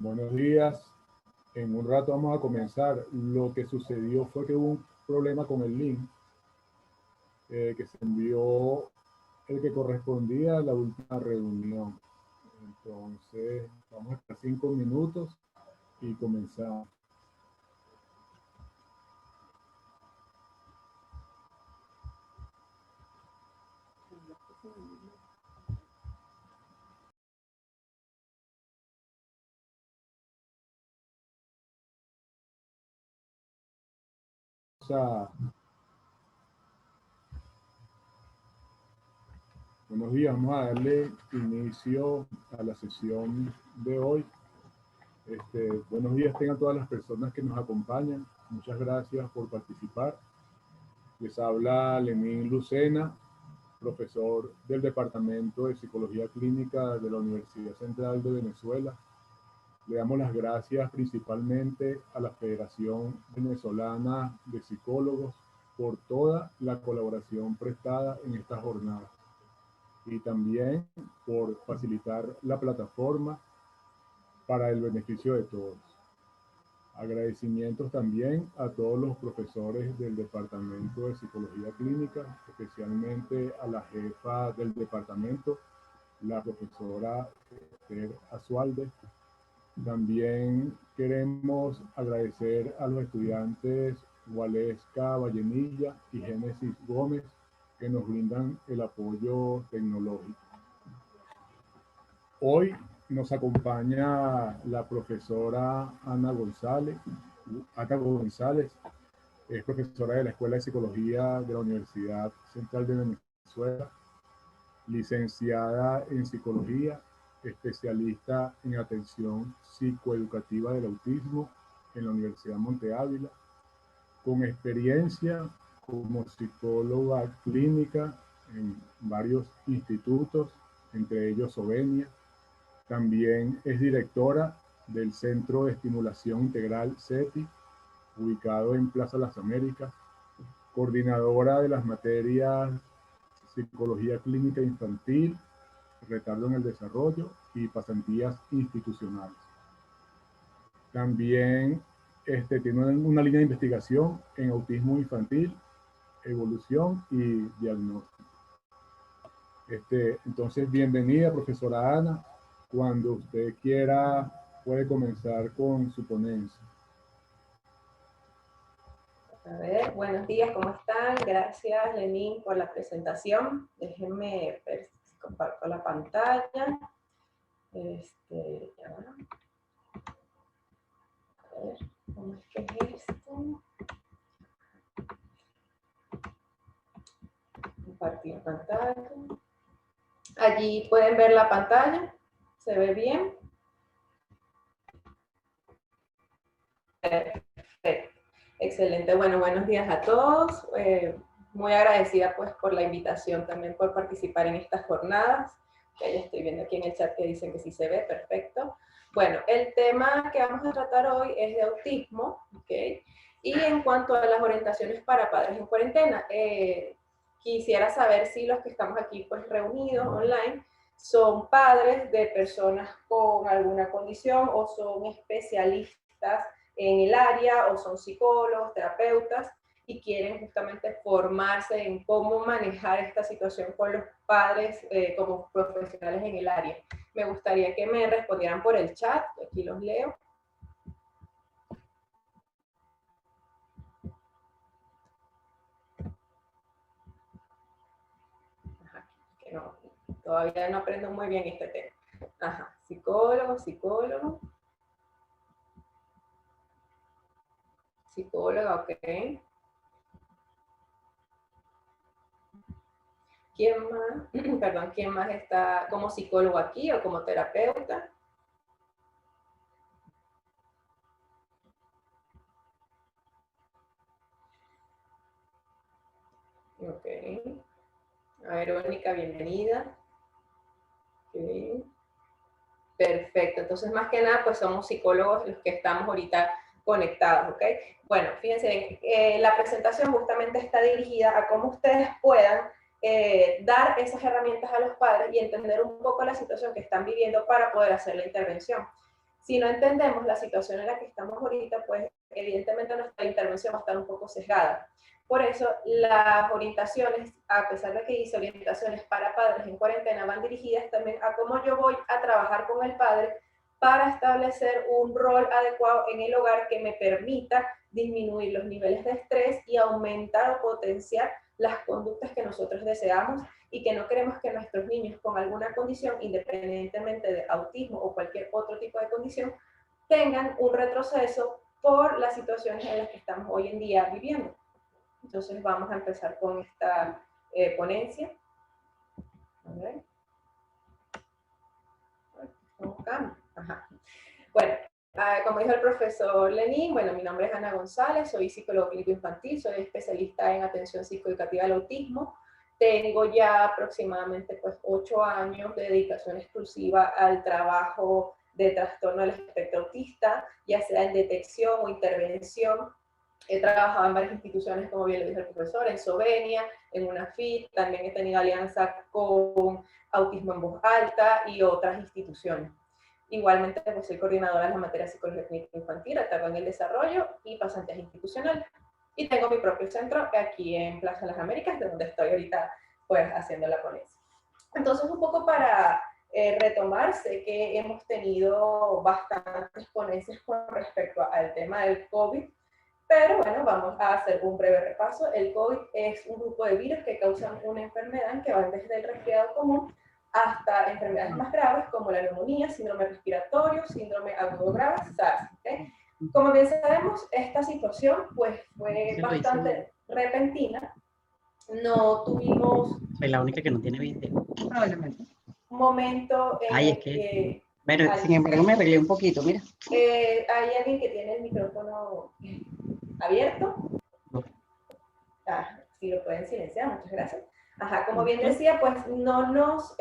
Buenos días. En un rato vamos a comenzar. Lo que sucedió fue que hubo un problema con el link que se envió el que correspondía a la última reunión. Entonces, vamos a estar 5 minutos y comenzamos. Buenos días, vamos a darle inicio a la sesión de hoy. Buenos días tengan todas las personas que nos acompañan. Muchas gracias por participar. Les habla Lenín Lucena, profesor del Departamento de Psicología Clínica de la Universidad Central de Venezuela. Le damos las gracias principalmente a la Federación Venezolana de Psicólogos por toda la colaboración prestada en esta jornada y también por facilitar la plataforma para el beneficio de todos. Agradecimientos también a todos los profesores del Departamento de Psicología Clínica, especialmente a la jefa del departamento, la profesora Esther Azualde. También queremos agradecer a los estudiantes Waleska Vallenilla y Génesis Gómez, que nos brindan el apoyo tecnológico. Hoy nos acompaña la profesora Ana González. Es profesora de la Escuela de Psicología de la Universidad Central de Venezuela, licenciada en Psicología, especialista en atención psicoeducativa del autismo en la Universidad Monte Ávila, con experiencia como psicóloga clínica en varios institutos, entre ellos Sovenia. También es directora del Centro de Estimulación Integral CETI, ubicado en Plaza Las Américas, coordinadora de las materias Psicología Clínica Infantil, Retardo en el Desarrollo y Pasantías Institucionales. También tiene una línea de investigación en autismo infantil, evolución y diagnóstico. Entonces, bienvenida, profesora Ana. Cuando usted quiera, puede comenzar con su ponencia. A ver, buenos días, ¿cómo están? Gracias, Lenín, por la presentación. Déjenme ver si comparto la pantalla. Ya va. A ver, ¿cómo es que es esto? Compartir pantalla. Allí pueden ver la pantalla. ¿Se ve bien? Perfecto. Excelente. Bueno, buenos días a todos. Muy agradecida pues por la invitación, también por participar en estas jornadas. Ya estoy viendo aquí en el chat que dicen que sí se ve, perfecto. Bueno, el tema que vamos a tratar hoy es de autismo, ¿ok? Y en cuanto a las orientaciones para padres en cuarentena, quisiera saber si los que estamos aquí pues reunidos online son padres de personas con alguna condición o son especialistas en el área o son psicólogos, terapeutas y quieren justamente formarse en cómo manejar esta situación con los padres como profesionales en el área. Me gustaría que me respondieran por el chat, aquí los leo. Ajá, que no, todavía no aprendo muy bien este tema. Ajá, psicólogo, psicólogo. Psicóloga, ok. ¿Quién más? Perdón, ¿quién más está como psicólogo aquí o como terapeuta? Ok. A Verónica, bienvenida. Okay. Perfecto. Entonces, más que nada, pues somos psicólogos los que estamos ahorita conectados, ¿ok? Bueno, fíjense, la presentación justamente está dirigida a cómo ustedes puedan dar esas herramientas a los padres y entender un poco la situación que están viviendo para poder hacer la intervención. Si no entendemos la situación en la que estamos ahorita, pues evidentemente nuestra intervención va a estar un poco sesgada. Por eso las orientaciones, a pesar de que hice orientaciones para padres en cuarentena, van dirigidas también a cómo yo voy a trabajar con el padre para establecer un rol adecuado en el hogar que me permita disminuir los niveles de estrés y aumentar o potenciar las conductas que nosotros deseamos y que no queremos que nuestros niños con alguna condición, independientemente de autismo o cualquier otro tipo de condición, tengan un retroceso por las situaciones en las que estamos hoy en día viviendo. Entonces vamos a empezar con esta ponencia. A ver. Ajá. Bueno, como dijo el profesor Lenín, bueno, mi nombre es Ana González, soy psicólogo clínico infantil, soy especialista en atención psicoeducativa al autismo. Tengo ya aproximadamente pues 8 años de dedicación exclusiva al trabajo de trastorno del espectro autista, ya sea en detección o intervención. He trabajado en varias instituciones, como bien lo dijo el profesor, en Sovenia, en UNAFIT, también he tenido alianza con Autismo en Voz Alta y otras instituciones. Igualmente, pues soy coordinadora de la materia de psicología clínica infantil, atado en el desarrollo y pasantías institucionales. Y tengo mi propio centro aquí en Plaza de las Américas, de donde estoy ahorita pues haciendo la ponencia. Entonces, un poco para retomar, sé que hemos tenido bastantes ponencias con respecto al tema del COVID, pero bueno, vamos a hacer un breve repaso. El COVID es un grupo de virus que causan una enfermedad que va desde el resfriado común hasta enfermedades más graves como la neumonía, síndrome respiratorio, síndrome agudo grave, SARS. ¿Okay? Como bien sabemos, esta situación pues fue bastante repentina. No tuvimos... Soy la única que no tiene video. Probablemente. Un momento en el que... Pero sin embargo me arreglé un poquito, mira. Hay alguien que tiene el micrófono abierto. Si lo pueden silenciar, muchas gracias. Ajá, como bien decía, pues no nos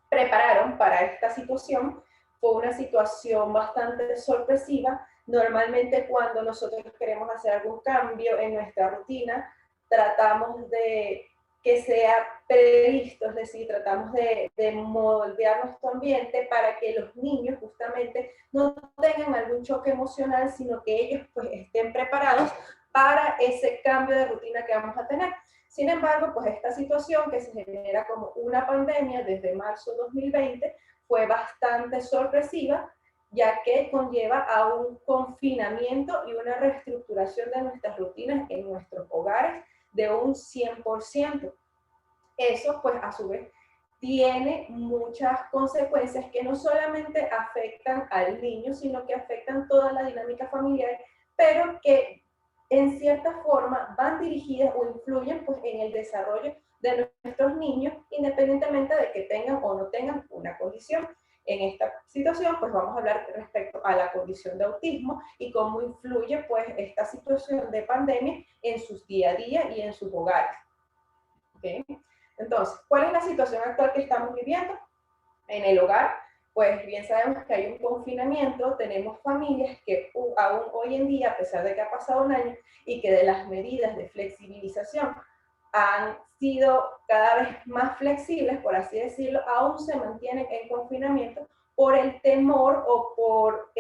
prepararon para esta situación. Fue una situación bastante sorpresiva. Normalmente cuando nosotros queremos hacer algún cambio en nuestra rutina, tratamos de que sea previsto, es decir, tratamos de moldear nuestro ambiente para que los niños justamente no tengan algún choque emocional, sino que ellos pues estén preparados para ese cambio de rutina que vamos a tener. Sin embargo, pues esta situación que se genera como una pandemia desde marzo de 2020 fue bastante sorpresiva, ya que conlleva a un confinamiento y una reestructuración de nuestras rutinas en nuestros hogares de un 100%. Eso, pues, a su vez, tiene muchas consecuencias que no solamente afectan al niño, sino que afectan toda la dinámica familiar, pero que en cierta forma van dirigidas o influyen pues, en el desarrollo de nuestros niños, independientemente de que tengan o no tengan una condición. En esta situación, pues vamos a hablar respecto a la condición de autismo y cómo influye pues esta situación de pandemia en sus día a día y en sus hogares. ¿Okay? Entonces, ¿cuál es la situación actual que estamos viviendo? En el hogar, pues bien sabemos que hay un confinamiento, tenemos familias que aún hoy en día, a pesar de que ha pasado un año y que de las medidas de flexibilización han sido cada vez más flexibles, por así decirlo, aún se mantienen en confinamiento por el temor o por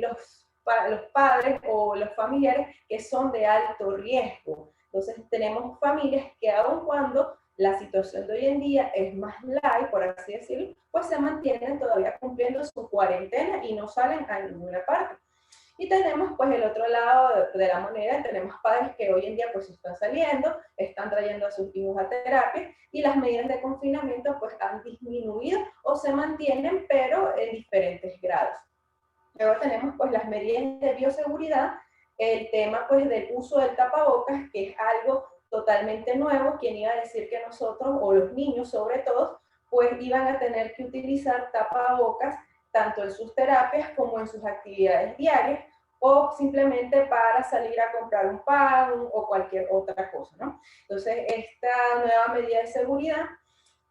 los padres o los familiares que son de alto riesgo. Entonces tenemos familias que aun cuando la situación de hoy en día es más light, por así decirlo, pues se mantienen todavía cumpliendo su cuarentena y no salen a ninguna parte. Y tenemos pues el otro lado de la moneda, tenemos padres que hoy en día pues están saliendo, están trayendo a sus hijos a terapia y las medidas de confinamiento pues han disminuido o se mantienen pero en diferentes grados. Luego tenemos pues las medidas de bioseguridad, el tema pues del uso del tapabocas, que es algo totalmente nuevo. ¿Quién iba a decir que nosotros, o los niños sobre todo, pues iban a tener que utilizar tapabocas tanto en sus terapias como en sus actividades diarias, o simplemente para salir a comprar un pan o cualquier otra cosa, ¿no? Entonces, esta nueva medida de seguridad,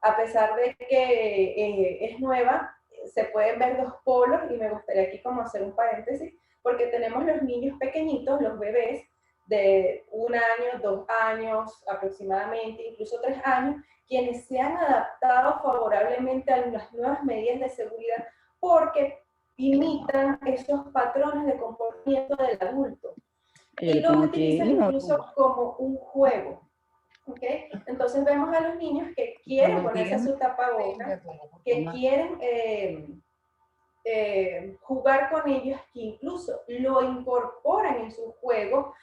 a pesar de que es nueva, se pueden ver dos polos y me gustaría aquí como hacer un paréntesis, porque tenemos los niños pequeñitos, los bebés de 1 año, 2 años aproximadamente, incluso 3 años, quienes se han adaptado favorablemente a las nuevas medidas de seguridad porque imitan esos patrones de comportamiento del adulto. Y El los como que, utilizan no, incluso como un juego. ¿Okay? Entonces vemos a los niños que quieren ponerse su tapabocas, que quieren jugar con ellos, que incluso lo incorporan en su juego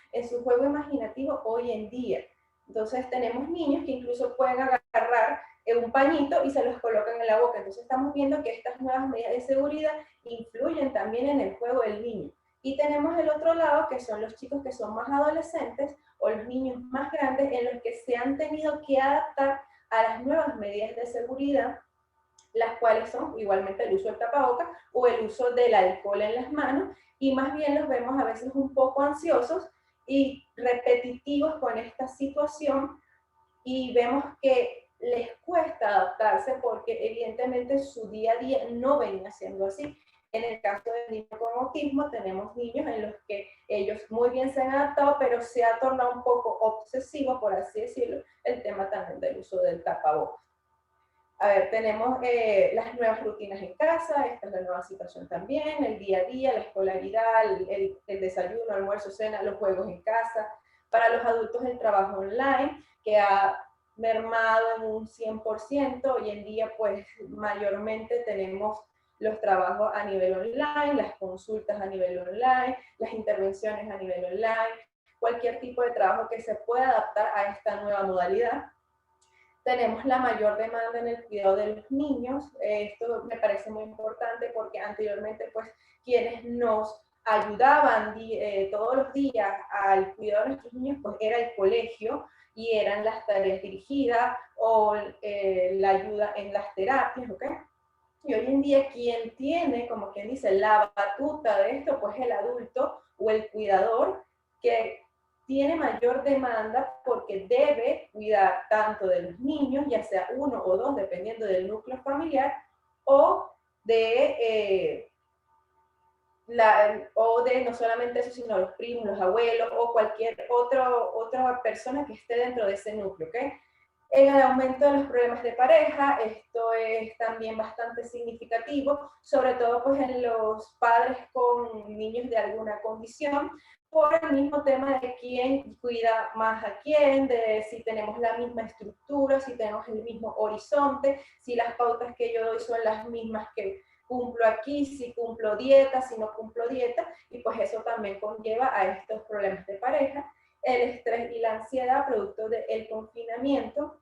imaginativo hoy en día. Entonces tenemos niños que incluso pueden agarrar un pañito y se los colocan en la boca. Entonces estamos viendo que estas nuevas medidas de seguridad influyen también en el juego del niño. Y tenemos el otro lado, que son los chicos que son más adolescentes o los niños más grandes, en los que se han tenido que adaptar a las nuevas medidas de seguridad, las cuales son igualmente el uso del tapabocas o el uso del alcohol en las manos, y más bien los vemos a veces un poco ansiosos y repetitivos con esta situación, y vemos que les cuesta adaptarse porque evidentemente su día a día no venía siendo así. En el caso del niño con autismo, tenemos niños en los que ellos muy bien se han adaptado, pero se ha tornado un poco obsesivo, por así decirlo, el tema también del uso del tapabocas. A ver, tenemos las nuevas rutinas en casa, esta es la nueva situación también, el día a día, la escolaridad, el desayuno, almuerzo, cena, los juegos en casa. Para los adultos, el trabajo online, que ha mermado en un 100%. Hoy en día, pues, mayormente tenemos los trabajos a nivel online, las consultas a nivel online, las intervenciones a nivel online, cualquier tipo de trabajo que se pueda adaptar a esta nueva modalidad. Tenemos la mayor demanda en el cuidado de los niños. Esto me parece muy importante porque anteriormente, pues, quienes nos ayudaban todos los días al cuidado de nuestros niños, pues era el colegio y eran las tareas dirigidas o la ayuda en las terapias, ¿ok? Y hoy en día quien tiene, como quien dice, la batuta de esto, pues el adulto o el cuidador, que tiene mayor demanda porque debe cuidar tanto de los niños, ya sea uno o dos, dependiendo del núcleo familiar, o de, no solamente eso, sino los primos, los abuelos o cualquier otra persona que esté dentro de ese núcleo, ¿ok? En el aumento de los problemas de pareja, esto es también bastante significativo, sobre todo pues en los padres con niños de alguna condición, por el mismo tema de quién cuida más a quién, de si tenemos la misma estructura, si tenemos el mismo horizonte, si las pautas que yo doy son las mismas que cumplo aquí, si cumplo dieta, si no cumplo dieta, y pues eso también conlleva a estos problemas de pareja. El estrés y la ansiedad producto del confinamiento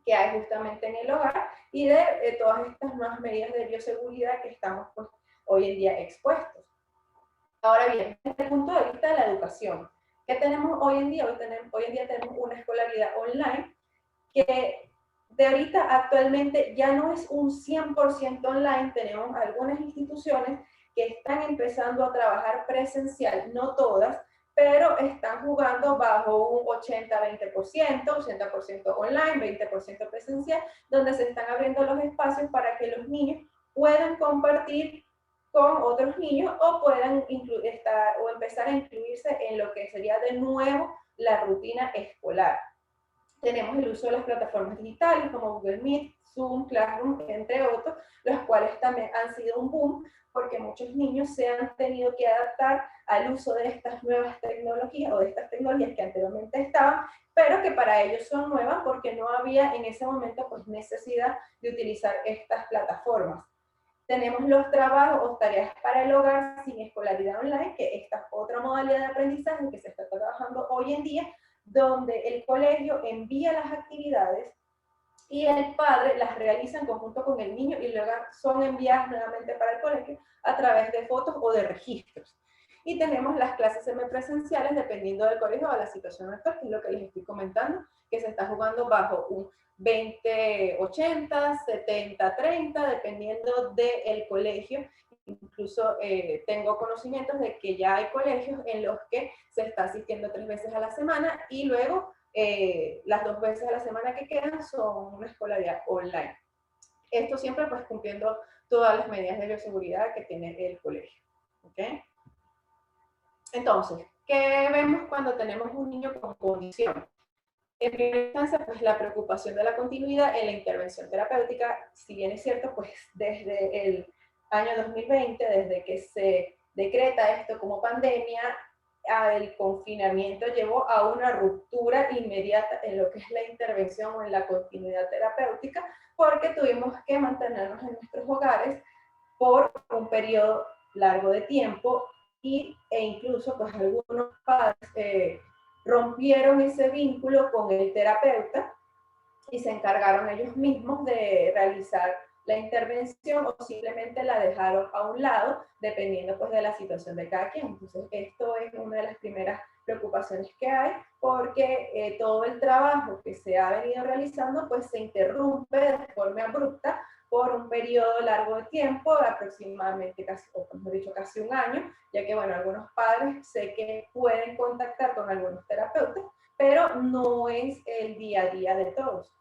que hay justamente en el hogar y de todas estas nuevas medidas de bioseguridad que estamos pues, hoy en día expuestos. Ahora bien, desde el punto de vista de la educación, ¿qué tenemos hoy en día? Hoy en día tenemos una escolaridad online que de ahorita actualmente ya no es un 100% online. Tenemos algunas instituciones que están empezando a trabajar presencial, no todas, pero están jugando bajo un 80-20%, 80% online, 20% presencial, donde se están abriendo los espacios para que los niños puedan compartir con otros niños o puedan empezar a incluirse en lo que sería de nuevo la rutina escolar. Tenemos el uso de las plataformas digitales como Google Meet, Zoom, Classroom, entre otros, los cuales también han sido un boom porque muchos niños se han tenido que adaptar al uso de estas nuevas tecnologías o de estas tecnologías que anteriormente estaban, pero que para ellos son nuevas porque no había en ese momento pues, necesidad de utilizar estas plataformas. Tenemos los trabajos o tareas para el hogar sin escolaridad online, que esta es otra modalidad de aprendizaje que se está trabajando hoy en día, donde el colegio envía las actividades y el padre las realiza en conjunto con el niño y luego son enviadas nuevamente para el colegio a través de fotos o de registros. Y tenemos las clases semipresenciales dependiendo del colegio o la situación actual, que es lo que les estoy comentando, que se está jugando bajo un 20-80, 70-30, dependiendo del colegio. Incluso tengo conocimientos de que ya hay colegios en los que se está asistiendo 3 veces a la semana y luego las 2 veces a la semana que quedan son una escolaridad online. Esto siempre pues cumpliendo todas las medidas de bioseguridad que tiene el colegio. ¿Okay? Entonces, ¿qué vemos cuando tenemos un niño con condición? En primera instancia, pues la preocupación de la continuidad en la intervención terapéutica, si bien es cierto, pues desde el año 2020, desde que se decreta esto como pandemia, el confinamiento llevó a una ruptura inmediata en lo que es la intervención o en la continuidad terapéutica, porque tuvimos que mantenernos en nuestros hogares por un periodo largo de tiempo e incluso pues algunos padres rompieron ese vínculo con el terapeuta y se encargaron ellos mismos de realizar la intervención o simplemente la dejaron a un lado, dependiendo pues de la situación de cada quien. Entonces, esto es una de las primeras preocupaciones que hay, porque todo el trabajo que se ha venido realizando pues se interrumpe de forma abrupta por un periodo largo de tiempo, aproximadamente casi, o mejor dicho, casi un año, ya que, bueno, algunos padres sé que pueden contactar con algunos terapeutas, pero no es el día a día de todos.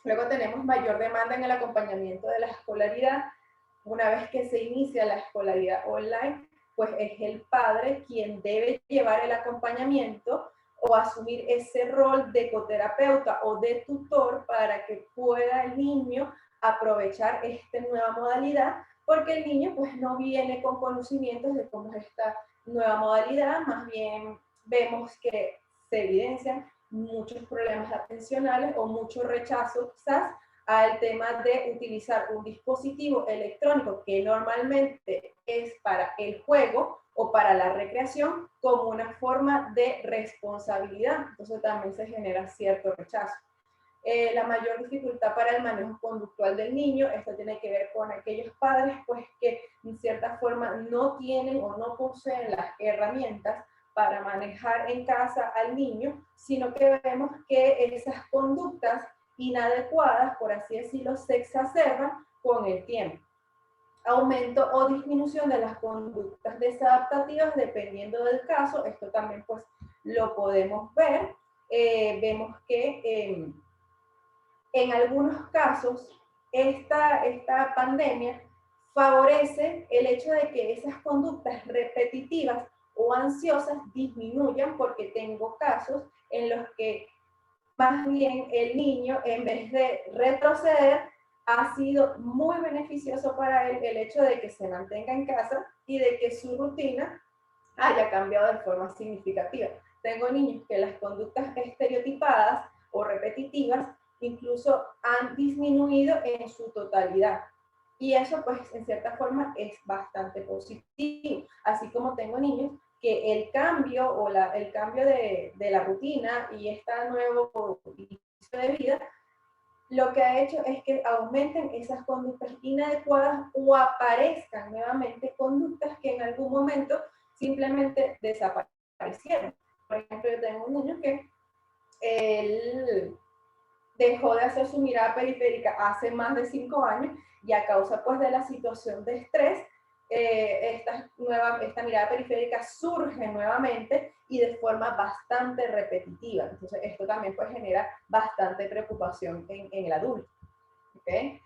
Luego tenemos mayor demanda en el acompañamiento de la escolaridad. Una vez que se inicia la escolaridad online, pues es el padre quien debe llevar el acompañamiento o asumir ese rol de coterapeuta o de tutor para que pueda el niño aprovechar esta nueva modalidad, porque el niño pues no viene con conocimientos de cómo es esta nueva modalidad, más bien vemos que se evidencian muchos problemas atencionales o mucho rechazo quizás al tema de utilizar un dispositivo electrónico que normalmente es para el juego o para la recreación como una forma de responsabilidad. Entonces también se genera cierto rechazo. La mayor dificultad para el manejo conductual del niño, esto tiene que ver con aquellos padres pues que en cierta forma no tienen o no poseen las herramientas para manejar en casa al niño, sino que vemos que esas conductas inadecuadas, por así decirlo, se exacerban con el tiempo. Aumento o disminución de las conductas desadaptativas dependiendo del caso, esto también pues lo podemos ver. Vemos que en algunos casos esta pandemia favorece el hecho de que esas conductas repetitivas o ansiosas disminuyan, porque tengo casos en los que más bien el niño, en vez de retroceder, ha sido muy beneficioso para él el hecho de que se mantenga en casa y de que su rutina haya cambiado de forma significativa. Tengo niños que las conductas estereotipadas o repetitivas incluso han disminuido en su totalidad. Y eso, pues, en cierta forma es bastante positivo. Así como tengo niños que el cambio o el cambio de la rutina y este nuevo inicio de vida, lo que ha hecho es que aumenten esas conductas inadecuadas o aparezcan nuevamente conductas que en algún momento simplemente desaparecieron. Por ejemplo, yo tengo un niño que él dejó de hacer su mirada periférica hace más de 5 años y a causa pues de la situación de estrés, esta mirada periférica surge nuevamente y de forma bastante repetitiva. Entonces esto también pues genera bastante preocupación en el adulto. ¿Okay?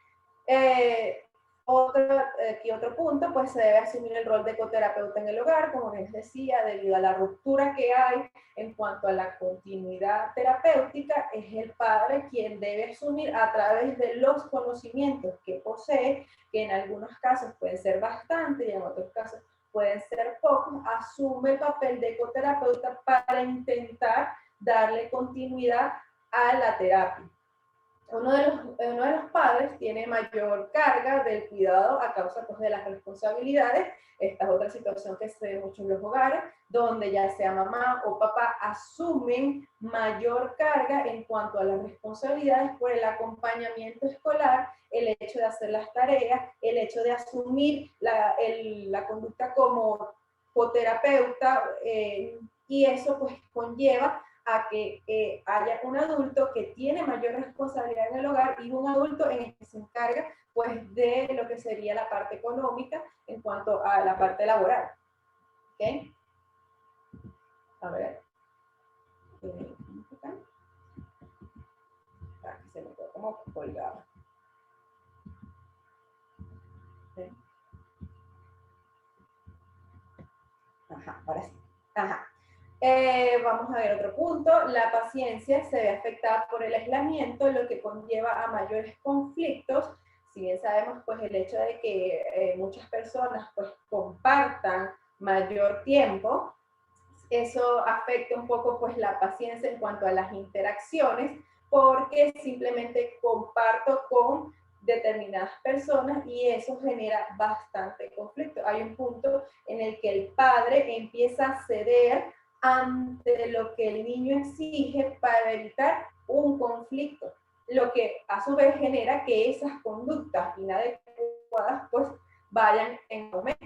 Otro punto, pues se debe asumir el rol de coterapeuta en el hogar, como les decía, debido a la ruptura que hay en cuanto a la continuidad terapéutica, es el padre quien debe asumir a través de los conocimientos que posee, que en algunos casos pueden ser bastante y en otros casos pueden ser pocos, asume el papel de coterapeuta para intentar darle continuidad a la terapia. Uno de los padres tiene mayor carga del cuidado a causa pues, de las responsabilidades. Esta es otra situación que se ve mucho en los hogares, donde ya sea mamá o papá asumen mayor carga en cuanto a las responsabilidades por el acompañamiento escolar, el hecho de hacer las tareas, el hecho de asumir la conducta como coterapeuta, y eso pues conlleva a que haya un adulto que tiene mayor responsabilidad en el hogar y un adulto en el que se encarga pues de lo que sería la parte económica en cuanto a la parte laboral. ¿Okay? A ver. Aquí se me quedó como colgado. ¿Okay? Ajá, ahora sí. Ajá. Vamos a ver otro punto. La paciencia se ve afectada por el aislamiento, lo que conlleva a mayores conflictos si bien sabemos pues el hecho de que muchas personas pues compartan mayor tiempo, eso afecta un poco pues la paciencia en cuanto a las interacciones, porque simplemente comparto con determinadas personas y eso genera bastante conflicto. Hay un punto en el que el padre empieza a ceder ante lo que el niño exige para evitar un conflicto, lo que a su vez genera que esas conductas inadecuadas pues vayan en aumento.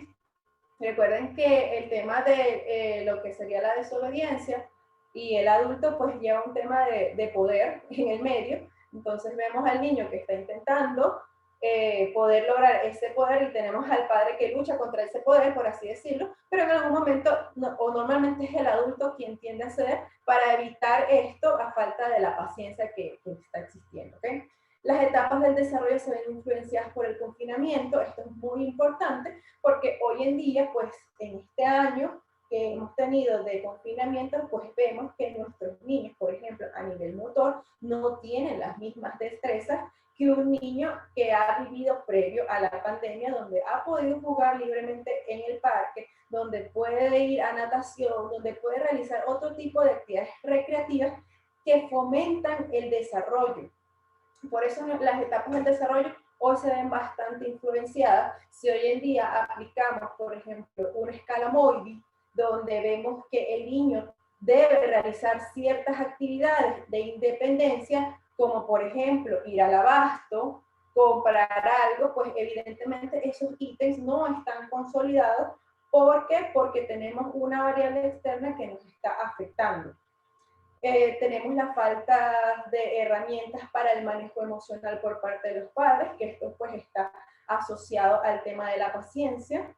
Recuerden que el tema de lo que sería la desobediencia y el adulto pues lleva un tema de poder en el medio. Entonces vemos al niño que está intentando poder lograr ese poder y tenemos al padre que lucha contra ese poder, por así decirlo, pero en algún momento, o normalmente es el adulto quien tiende a ceder para evitar esto a falta de la paciencia que está existiendo, ¿okay? Las etapas del desarrollo se ven influenciadas por el confinamiento. Esto es muy importante porque hoy en día, pues en este año que hemos tenido de confinamiento, pues vemos que nuestros niños, por ejemplo, a nivel motor, no tienen las mismas destrezas que un niño que ha vivido previo a la pandemia, donde ha podido jugar libremente en el parque, donde puede ir a natación, donde puede realizar otro tipo de actividades recreativas que fomentan el desarrollo. Por eso las etapas del desarrollo hoy se ven bastante influenciadas. Si hoy en día aplicamos, por ejemplo, una escala Moivy, donde vemos que el niño debe realizar ciertas actividades de independencia, como por ejemplo ir al abasto, comprar algo, pues evidentemente esos ítems no están consolidados. ¿Por qué? Porque tenemos una variable externa que nos está afectando. Tenemos la falta de herramientas para el manejo emocional por parte de los padres, que esto pues está asociado al tema de la paciencia.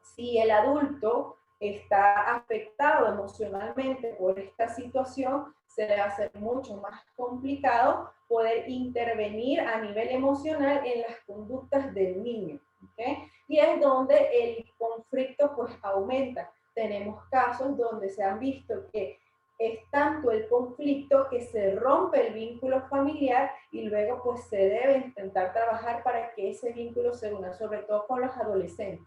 Si el adulto está afectado emocionalmente por esta situación, se le va a hacer mucho más complicado poder intervenir a nivel emocional en las conductas del niño, ¿okay? Y es donde el conflicto pues aumenta. Tenemos casos donde se han visto que es tanto el conflicto que se rompe el vínculo familiar y luego pues se debe intentar trabajar para que ese vínculo se una, sobre todo con los adolescentes.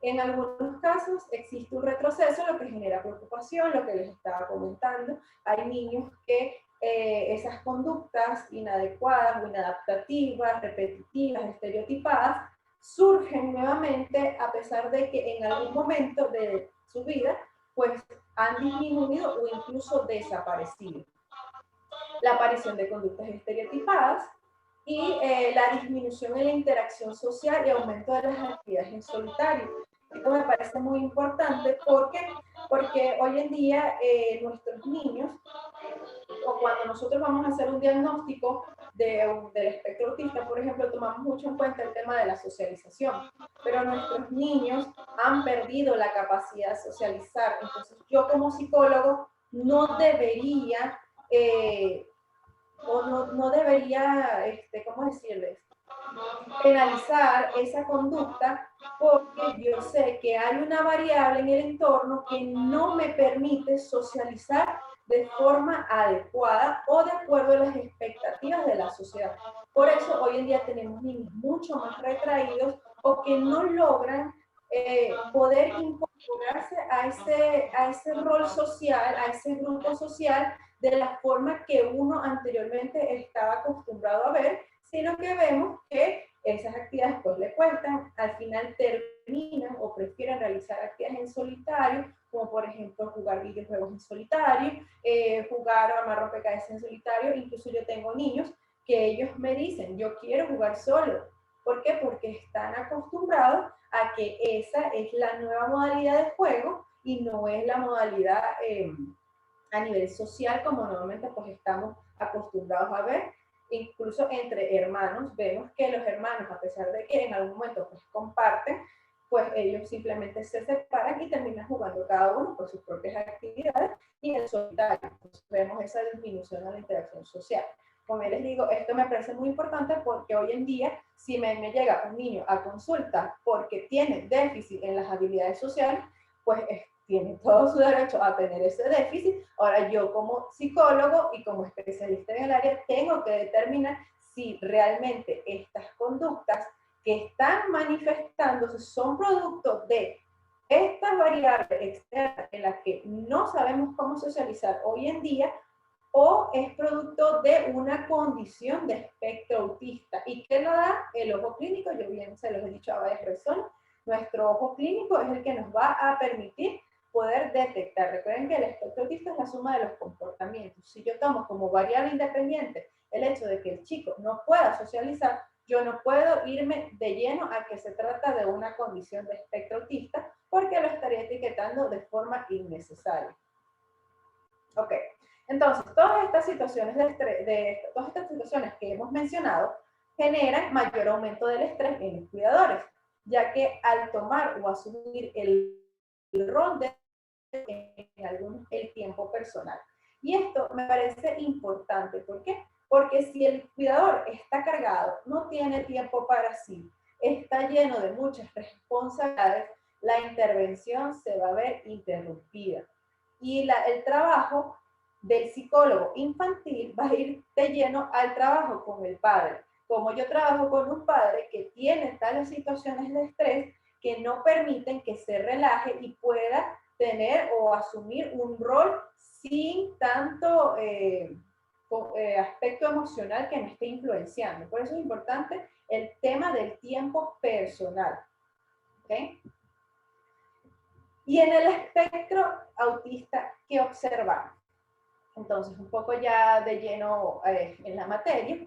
En algunos casos existe un retroceso, lo que genera preocupación, lo que les estaba comentando. Hay niños que esas conductas inadecuadas o inadaptativas, repetitivas, estereotipadas, surgen nuevamente a pesar de que en algún momento de su vida pues han disminuido o incluso desaparecido. La aparición de conductas estereotipadas y la disminución en la interacción social y aumento de las actividades en solitario. Esto me parece muy importante porque hoy en día nuestros niños, o cuando nosotros vamos a hacer un diagnóstico del espectro autista, por ejemplo, tomamos mucho en cuenta el tema de la socialización, pero nuestros niños han perdido la capacidad de socializar. Entonces, yo como psicólogo no debería, no debería, ¿cómo decirles? Penalizar esa conducta porque yo sé que hay una variable en el entorno que no me permite socializar de forma adecuada o de acuerdo a las expectativas de la sociedad. Por eso hoy en día tenemos niños mucho más retraídos o que no logran poder incorporarse a ese rol social, a ese grupo social de la forma que uno anteriormente estaba acostumbrado a ver, sino que vemos que esas actividades pues le cuentan, al final terminan o prefieren realizar actividades en solitario, como por ejemplo jugar videojuegos en solitario, jugar o armar rompecabezas en solitario. Incluso yo tengo niños que ellos me dicen, yo quiero jugar solo. ¿Por qué? Porque están acostumbrados a que esa es la nueva modalidad de juego y no es la modalidad a nivel social como normalmente pues estamos acostumbrados a ver. Incluso entre hermanos vemos que los hermanos, a pesar de que en algún momento pues comparten, pues ellos simplemente se separan y terminan jugando cada uno por sus propias actividades y en solitario. Entonces vemos esa disminución en la interacción social. Como les digo, esto me parece muy importante porque hoy en día, si me llega un niño a consulta porque tiene déficit en las habilidades sociales, pues tiene todo su derecho a tener ese déficit. Ahora yo como psicólogo y como especialista en el área tengo que determinar si realmente estas conductas que están manifestándose son producto de estas variables externas en las que no sabemos cómo socializar hoy en día, o es producto de una condición de espectro autista. ¿Y qué lo da? El ojo clínico. Yo bien se los he dicho a varias personas. Nuestro ojo clínico es el que nos va a permitir poder detectar. Recuerden que el espectro autista es la suma de los comportamientos. Si yo tomo como variable independiente el hecho de que el chico no pueda socializar, yo no puedo irme de lleno a que se trata de una condición de espectro autista, porque lo estaría etiquetando de forma innecesaria. Ok, entonces todas estas situaciones todas estas situaciones que hemos mencionado generan mayor aumento del estrés en los cuidadores, ya que al tomar o asumir el rol de en algunos el tiempo personal. Y esto me parece importante. ¿Por qué? Porque si el cuidador está cargado, no tiene tiempo para sí, está lleno de muchas responsabilidades, la intervención se va a ver interrumpida. Y el trabajo del psicólogo infantil va a ir de lleno al trabajo con el padre. Como yo trabajo con un padre que tiene tales situaciones de estrés que no permiten que se relaje y pueda tener o asumir un rol sin tanto aspecto emocional que me esté influenciando. Por eso es importante el tema del tiempo personal. ¿Okay? Y en el espectro autista, ¿qué observamos? Entonces, un poco ya de lleno en la materia.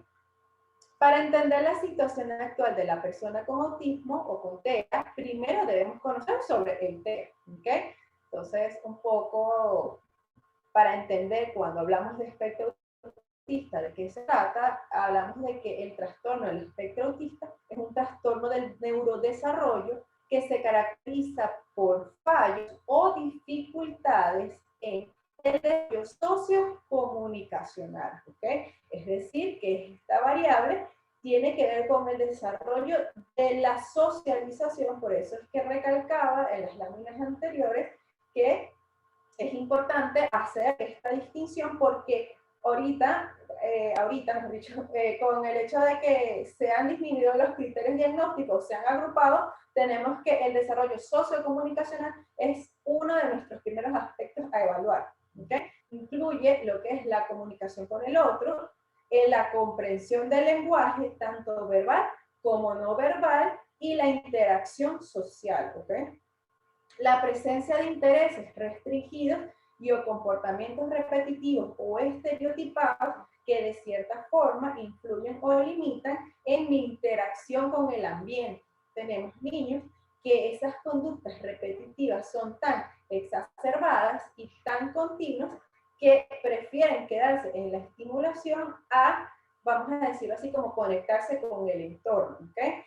Para entender la situación actual de la persona con autismo o con TEA, primero debemos conocer sobre el TEA. ¿Okay? Entonces, un poco para entender cuando hablamos de espectro autista, ¿de qué se trata? Hablamos de que el trastorno del espectro autista es un trastorno del neurodesarrollo que se caracteriza por fallos o dificultades en el desarrollo sociocomunicacional, ¿ok? Es decir, que esta variable tiene que ver con el desarrollo de la socialización, por eso es que recalcaba en las láminas anteriores que es importante hacer esta distinción porque ahorita, mejor dicho, con el hecho de que se han disminuido los criterios diagnósticos, se han agrupado, tenemos que el desarrollo sociocomunicacional es uno de nuestros primeros aspectos a evaluar. ¿Okay? Incluye lo que es la comunicación con el otro, la comprensión del lenguaje, tanto verbal como no verbal, y la interacción social. ¿Okay? La presencia de intereses restringidos y o comportamientos repetitivos o estereotipados que de cierta forma influyen o limitan en mi interacción con el ambiente. Tenemos niños que esas conductas repetitivas son tan exacerbadas y tan continuas que prefieren quedarse en la estimulación a, vamos a decirlo así, como conectarse con el entorno. ¿Okay?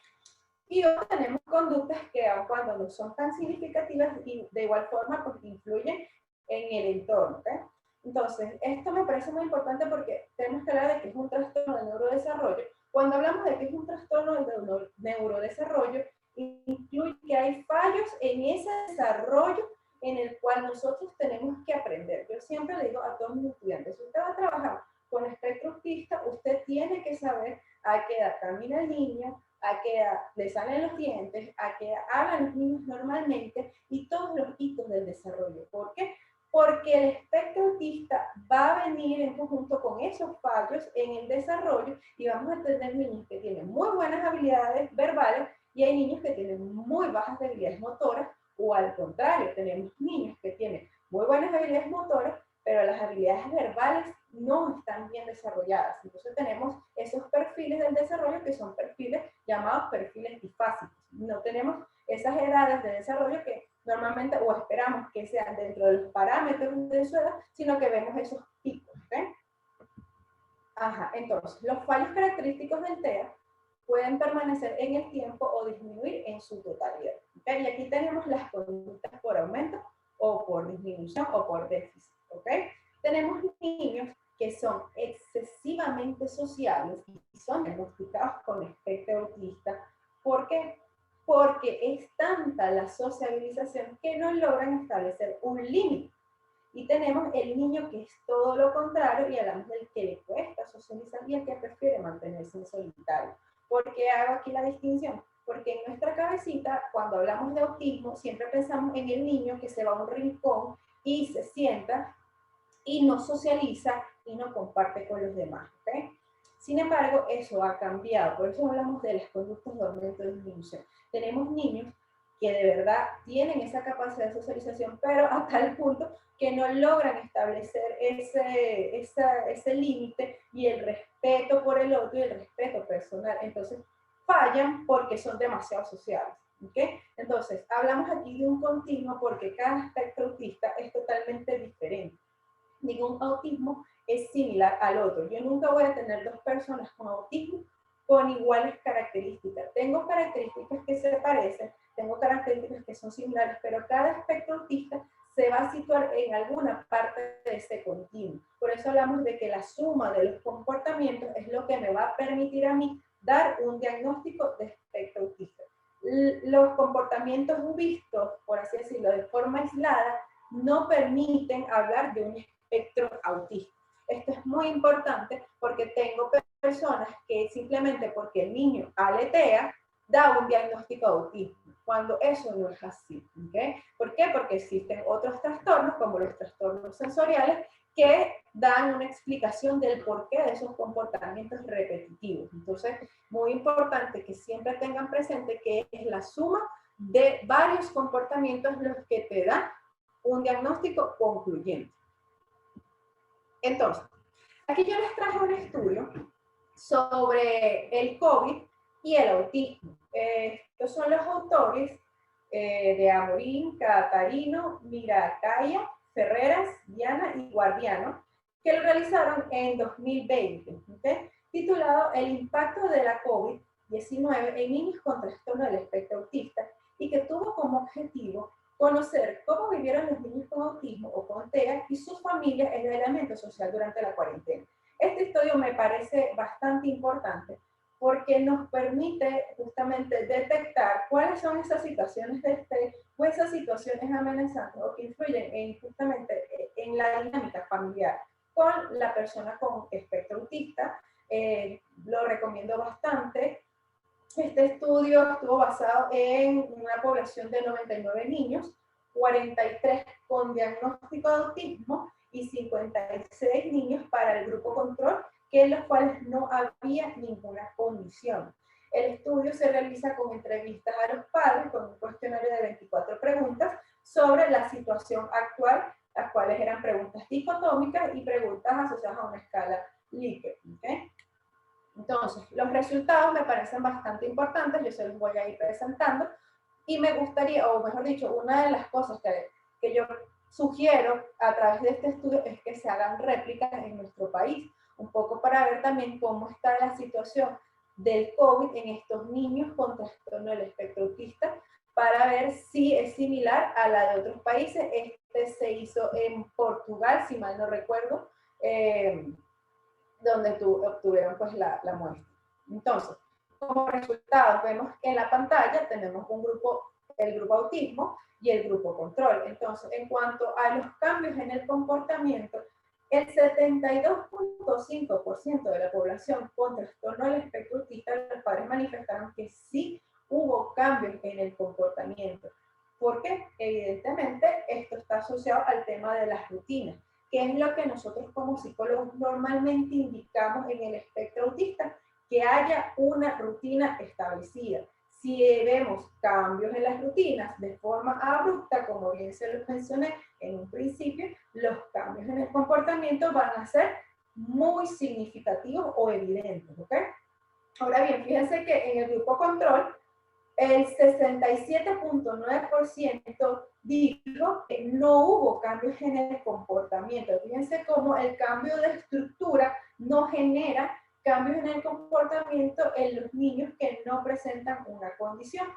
Y otros tenemos conductas que aun cuando no son tan significativas y de igual forma pues influyen en el entorno. ¿Okay? Entonces, esto me parece muy importante porque tenemos que hablar de que es un trastorno del neurodesarrollo. Cuando hablamos de que es un trastorno del neurodesarrollo, incluye que hay fallos en ese desarrollo en el cual nosotros tenemos que aprender. Yo siempre le digo a todos mis estudiantes, si usted va a trabajar con espectro autista, usted tiene que saber a qué edad camina el niño, a qué edad le salen los dientes, a qué edad hablan los niños normalmente y todos los hitos del desarrollo. ¿Por qué? Porque el espectro autista va a venir en conjunto con esos fallos en el desarrollo y vamos a tener niños que tienen muy buenas habilidades verbales y hay niños que tienen muy bajas habilidades motoras, o al contrario, tenemos niños que tienen muy buenas habilidades motoras, pero las habilidades verbales no están bien desarrolladas. Entonces tenemos esos perfiles del desarrollo que son perfiles llamados perfiles difásicos. No tenemos esas edades de desarrollo que normalmente o esperamos que sean dentro de los parámetros de su edad, sino que vemos esos picos. ¿Okay? Ajá, entonces, los fallos característicos del TEA pueden permanecer en el tiempo o disminuir en su totalidad. ¿Okay? Y aquí tenemos las conductas por aumento o por disminución o por déficit. ¿Okay? Tenemos niños que son excesivamente sociables y son diagnosticados con espectro autista. ¿Por qué? Porque es tanta la sociabilización que no logran establecer un límite. Y tenemos el niño que es todo lo contrario y hablamos del que le cuesta socializar y el que prefiere mantenerse en solitario. ¿Por qué hago aquí la distinción? Porque en nuestra cabecita, cuando hablamos de autismo, siempre pensamos en el niño que se va a un rincón y se sienta y no socializa y no comparte con los demás. ¿Okay? Sin embargo, eso ha cambiado. Por eso hablamos de las conductas de aumento de disminución. Tenemos niños que de verdad tienen esa capacidad de socialización, pero a tal punto que no logran establecer ese límite y el respeto por el otro y el respeto personal. Entonces, fallan porque son demasiado sociales. ¿Okay? Entonces, hablamos aquí de un continuo porque cada aspecto autista es totalmente diferente. Ningún autismo es similar al otro. Yo nunca voy a tener dos personas con autismo con iguales características. Tengo características que se parecen, tengo características que son similares, pero cada aspecto autista se va a situar en alguna parte de ese continuo. Por eso hablamos de que la suma de los comportamientos es lo que me va a permitir a mí dar un diagnóstico de espectro autista. Los comportamientos vistos, por así decirlo, de forma aislada, no permiten hablar de un espectro autista. Esto es muy importante porque tengo personas que simplemente porque el niño aletea, da un diagnóstico de autismo, cuando eso no es así. ¿Okay? ¿Por qué? Porque existen otros trastornos, como los trastornos sensoriales, que dan una explicación del porqué de esos comportamientos repetitivos. Entonces, muy importante que siempre tengan presente que es la suma de varios comportamientos los que te dan un diagnóstico concluyente. Entonces, aquí yo les traje un estudio sobre el COVID y el autismo. Estos son los autores de Amorín, Catarino, Miracaya, Ferreras, Diana y Guardiano, que lo realizaron en 2020, ¿okay? Titulado El impacto de la COVID-19 en niños con trastorno del espectro autista, y que tuvo como objetivo conocer cómo vivieron los niños con autismo o con TEA y sus familias el aislamiento social durante la cuarentena. Este estudio me parece bastante importante porque nos permite justamente detectar cuáles son esas situaciones de estrés o esas situaciones amenazantes o que influyen justamente en la dinámica familiar con la persona con espectro autista. Lo recomiendo bastante. Este estudio estuvo basado en una población de 99 niños, 43 con diagnóstico de autismo y 56 niños para el grupo control, que en los cuales no había ninguna condición. El estudio se realiza con entrevistas a los padres, con un cuestionario de 24 preguntas sobre la situación actual, las cuales eran preguntas dicotómicas y preguntas asociadas a una escala Likert. ¿Okay? Entonces, los resultados me parecen bastante importantes, yo se los voy a ir presentando, y me gustaría, o mejor dicho, una de las cosas que yo sugiero a través de este estudio es que se hagan réplicas en nuestro país, un poco para ver también cómo está la situación del COVID en estos niños con trastorno del espectro autista, para ver si es similar a la de otros países. Este se hizo en Portugal, si mal no recuerdo, donde obtuvieron pues la muestra. Entonces, como resultado, vemos que en la pantalla tenemos un grupo, el grupo autismo y el grupo control. Entonces, en cuanto a los cambios en el comportamiento, el 72.5% de la población con trastorno del espectro autista, los padres manifestaron que sí hubo cambios en el comportamiento. Porque, evidentemente, esto está asociado al tema de las rutinas, que es lo que nosotros como psicólogos normalmente indicamos en el espectro autista, que haya una rutina establecida. Si vemos cambios en las rutinas de forma abrupta, como bien se lo mencioné en un principio, los cambios en el comportamiento van a ser muy significativos o evidentes. ¿Okay? Ahora bien, fíjense que en el grupo control, el 67.9% dijo que no hubo cambios en el comportamiento. Fíjense cómo el cambio de estructura no genera cambios en el comportamiento en los niños que no presentan una condición.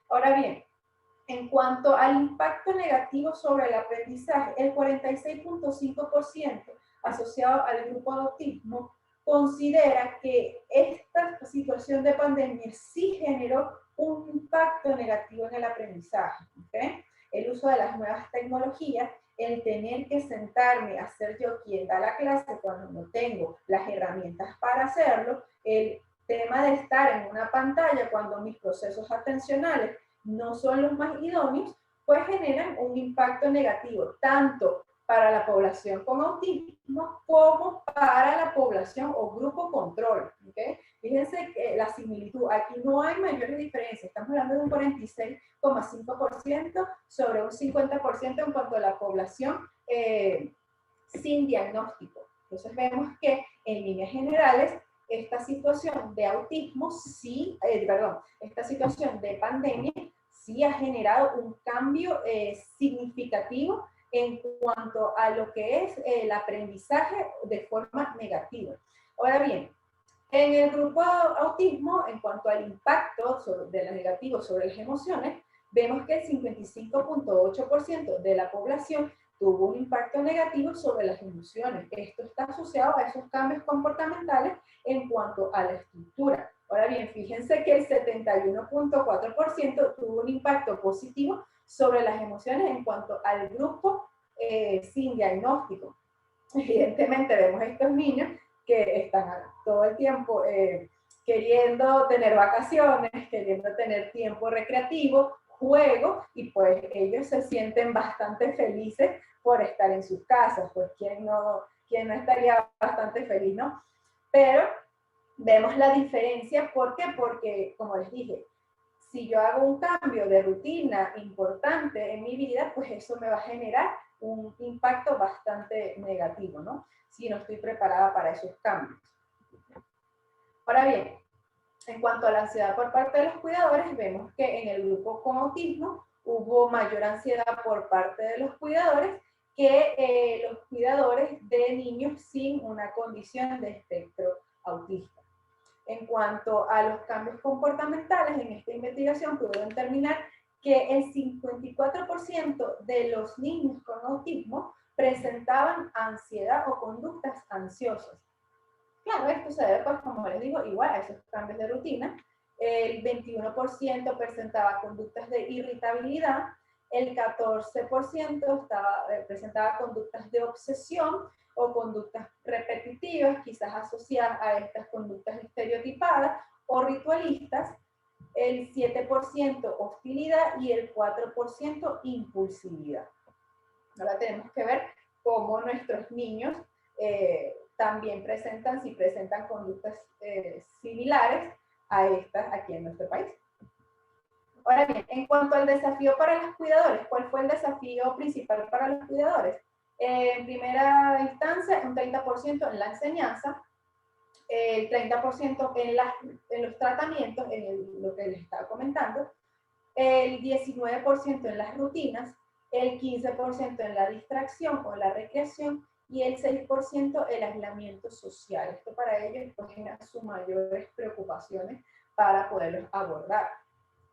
Ahora bien, en cuanto al impacto negativo sobre el aprendizaje, el 46.5% asociado al grupo de autismo considera que esta situación de pandemia sí generó un impacto negativo en el aprendizaje. ¿Okay? El uso de las nuevas tecnologías el tener que sentarme a ser yo quien da la clase cuando no tengo las herramientas para hacerlo, el tema de estar en una pantalla cuando mis procesos atencionales no son los más idóneos, pues generan un impacto negativo, tanto para la población con autismo como para la población o grupo control. ¿Okay? Fíjense que la similitud, aquí no hay mayores diferencias, estamos hablando de un 46,5% sobre un 50% en cuanto a la población sin diagnóstico. Entonces vemos que en líneas generales esta situación de autismo sí, esta situación de pandemia sí ha generado un cambio significativo en cuanto a lo que es el aprendizaje de forma negativa. Ahora bien, en el grupo autismo, en cuanto al impacto de lo negativo sobre las emociones, vemos que el 55,8% de la población tuvo un impacto negativo sobre las emociones. Esto está asociado a esos cambios comportamentales en cuanto a la estructura. Ahora bien, fíjense que el 71,4% tuvo un impacto positivo sobre las emociones en cuanto al grupo sin diagnóstico. Evidentemente vemos estos niños que están todo el tiempo queriendo tener vacaciones, queriendo tener tiempo recreativo, juego, y pues ellos se sienten bastante felices por estar en sus casas. Pues quién no estaría bastante feliz, ¿no? Pero vemos la diferencia. ¿Por qué? Porque, como les dije, si yo hago un cambio de rutina importante en mi vida, pues eso me va a generar un impacto bastante negativo, ¿no? Si no estoy preparada para esos cambios. Ahora bien, en cuanto a la ansiedad por parte de los cuidadores, vemos que en el grupo con autismo hubo mayor ansiedad por parte de los cuidadores que los cuidadores de niños sin una condición de espectro autista. En cuanto a los cambios comportamentales, en esta investigación pudieron determinar que el 54% de los niños con autismo presentaban ansiedad o conductas ansiosas. Claro, esto se debe, pues, como les digo, igual a esos cambios de rutina. El 21% presentaba conductas de irritabilidad, el 14% presentaba conductas de obsesión o conductas repetitivas, quizás asociadas a estas conductas estereotipadas o ritualistas, el 7% hostilidad y el 4% impulsividad. Ahora tenemos que ver cómo nuestros niños también presentan conductas similares a estas aquí en nuestro país. Ahora bien, en cuanto al desafío para los cuidadores, ¿cuál fue el desafío principal para los cuidadores? En primera instancia, un 30% en la enseñanza, el 30% en los tratamientos, lo que les estaba comentando, el 19% en las rutinas, el 15% en la distracción o la recreación y el 6% el aislamiento social. Esto para ellos pues, genera sus mayores preocupaciones para poderlos abordar.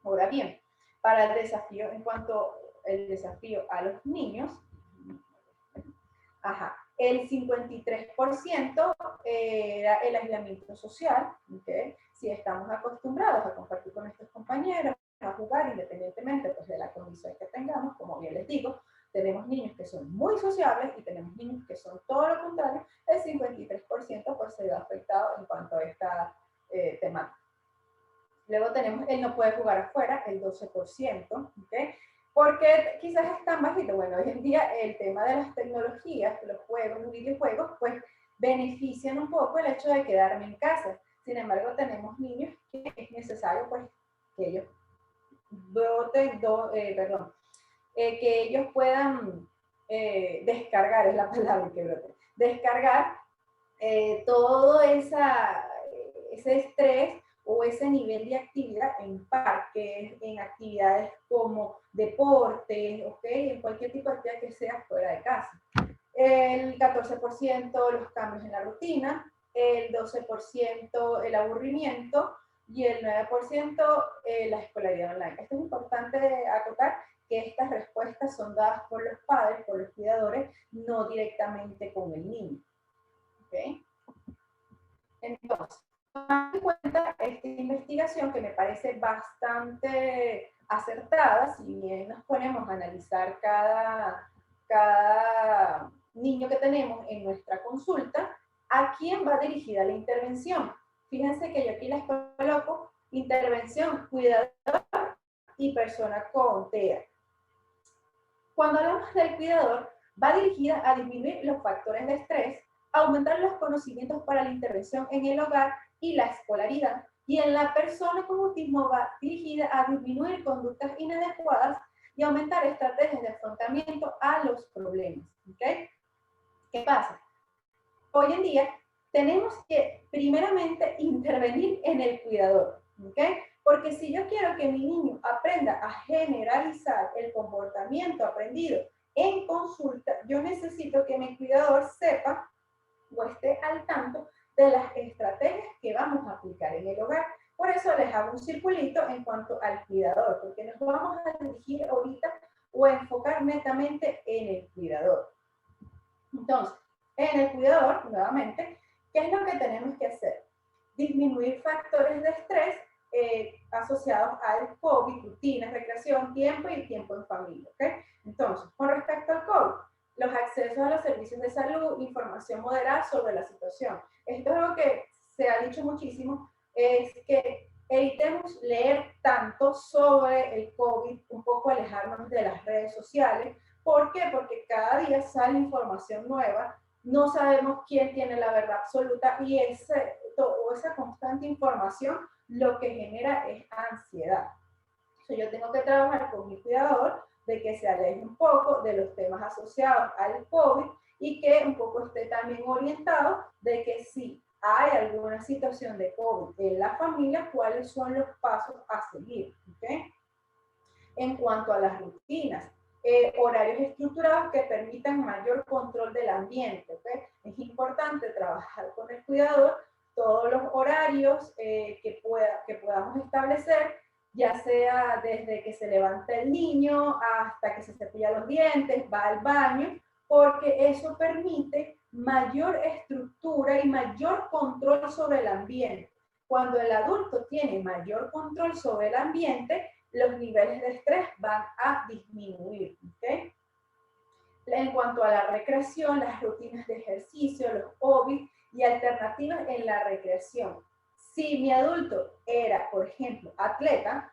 Ahora bien, para el desafío, en cuanto al desafío a los niños, el 53% era el aislamiento social, ¿okay? Si estamos acostumbrados a compartir con nuestros compañeros, a jugar independientemente pues, de la condición que tengamos, como bien les digo, tenemos niños que son muy sociables y tenemos niños que son todo lo contrario, el 53% pues, se ve afectado en cuanto a esta temática. Luego tenemos el no puede jugar afuera, el 12%, ¿okay? Porque quizás es tan bajito. Bueno, hoy en día el tema de las tecnologías, los juegos, los videojuegos, pues benefician un poco el hecho de quedarme en casa. Sin embargo, tenemos niños que es necesario pues que ellos que ellos puedan descargar, es la palabra que brote, descargar todo ese estrés o ese nivel de actividad en parques, en actividades como deportes, ¿okay? En cualquier tipo de actividad que sea fuera de casa. El 14% los cambios en la rutina, el 12% el aburrimiento y el 9% la escolaridad online. Esto es importante acotar que estas respuestas son dadas por los padres, por los cuidadores, no directamente con el niño. ¿Okay? Entonces, tomando en cuenta esta investigación que me parece bastante acertada, si bien nos ponemos a analizar cada cada niño que tenemos en nuestra consulta, ¿a quién va dirigida la intervención? Fíjense que yo aquí les coloco intervención, cuidador y persona con TEA. Cuando hablamos del cuidador, va dirigida a disminuir los factores de estrés, aumentar los conocimientos para la intervención en el hogar y la escolaridad, y en la persona con autismo va dirigida a disminuir conductas inadecuadas y aumentar estrategias de afrontamiento a los problemas. ¿Okay? ¿Qué pasa? Hoy en día tenemos que primeramente intervenir en el cuidador, ¿ok? Porque si yo quiero que mi niño aprenda a generalizar el comportamiento aprendido en consulta, yo necesito que mi cuidador sepa o esté al tanto de las estrategias que vamos a aplicar en el hogar. Por eso les hago un circulito en cuanto al cuidador, porque nos vamos a dirigir ahorita o a enfocar netamente en el cuidador. Entonces, en el cuidador, nuevamente, ¿qué es lo que tenemos que hacer? Disminuir factores de estrés asociados al COVID, rutinas, recreación, tiempo y tiempo en familia. ¿Okay? Entonces, con respecto al COVID, los accesos a los servicios de salud, información moderada sobre la situación. Esto es algo que se ha dicho muchísimo, es que evitemos leer tanto sobre el COVID, un poco alejarnos de las redes sociales. ¿Por qué? Porque cada día sale información nueva, no sabemos quién tiene la verdad absoluta y esa constante información lo que genera es ansiedad. Entonces yo tengo que trabajar con mi cuidador de que se aleje un poco de los temas asociados al COVID y que un poco esté también orientado de que si hay alguna situación de COVID en la familia, cuáles son los pasos a seguir. ¿Okay? En cuanto a las rutinas, horarios estructurados que permitan mayor control del ambiente. ¿Okay? Es importante trabajar con el cuidador todos los horarios que podamos establecer, ya sea desde que se levanta el niño hasta que se cepilla los dientes, va al baño, porque eso permite mayor estructura y mayor control sobre el ambiente. Cuando el adulto tiene mayor control sobre el ambiente, los niveles de estrés van a disminuir. ¿Okay? En cuanto a la recreación, las rutinas de ejercicio, los hobbies y alternativas en la recreación. Si mi adulto era, por ejemplo, atleta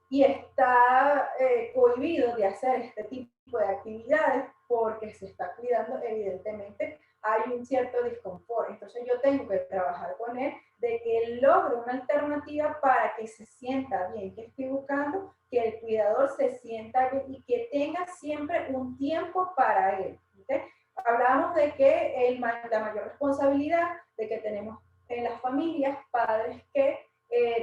y está cohibido de hacer este tipo de actividades porque se está cuidando, evidentemente hay un cierto disconfort. Entonces yo tengo que trabajar con él de que él logre una alternativa para que se sienta bien. ¿Qué estoy buscando? Que el cuidador se sienta bien y que tenga siempre un tiempo para él. ¿Okay? Hablamos de que la mayor responsabilidad de que tenemos en las familias, padres que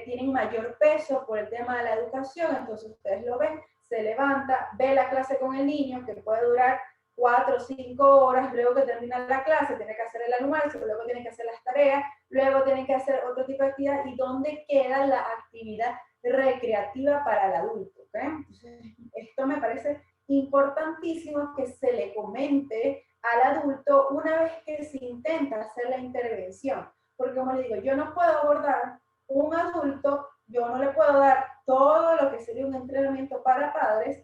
tienen mayor peso por el tema de la educación, entonces ustedes lo ven, se levanta, ve la clase con el niño que puede durar 4 o 5 horas, luego que termina la clase tiene que hacer el almuerzo, luego tiene que hacer las tareas, luego tiene que hacer otro tipo de actividad, y dónde queda la actividad recreativa para el adulto. ¿Okay? Entonces, esto me parece importantísimo que se le comente al adulto una vez que se intenta hacer la intervención, porque como le digo, yo no puedo abordar un adulto, yo no le puedo dar todo lo que sería un entrenamiento para padres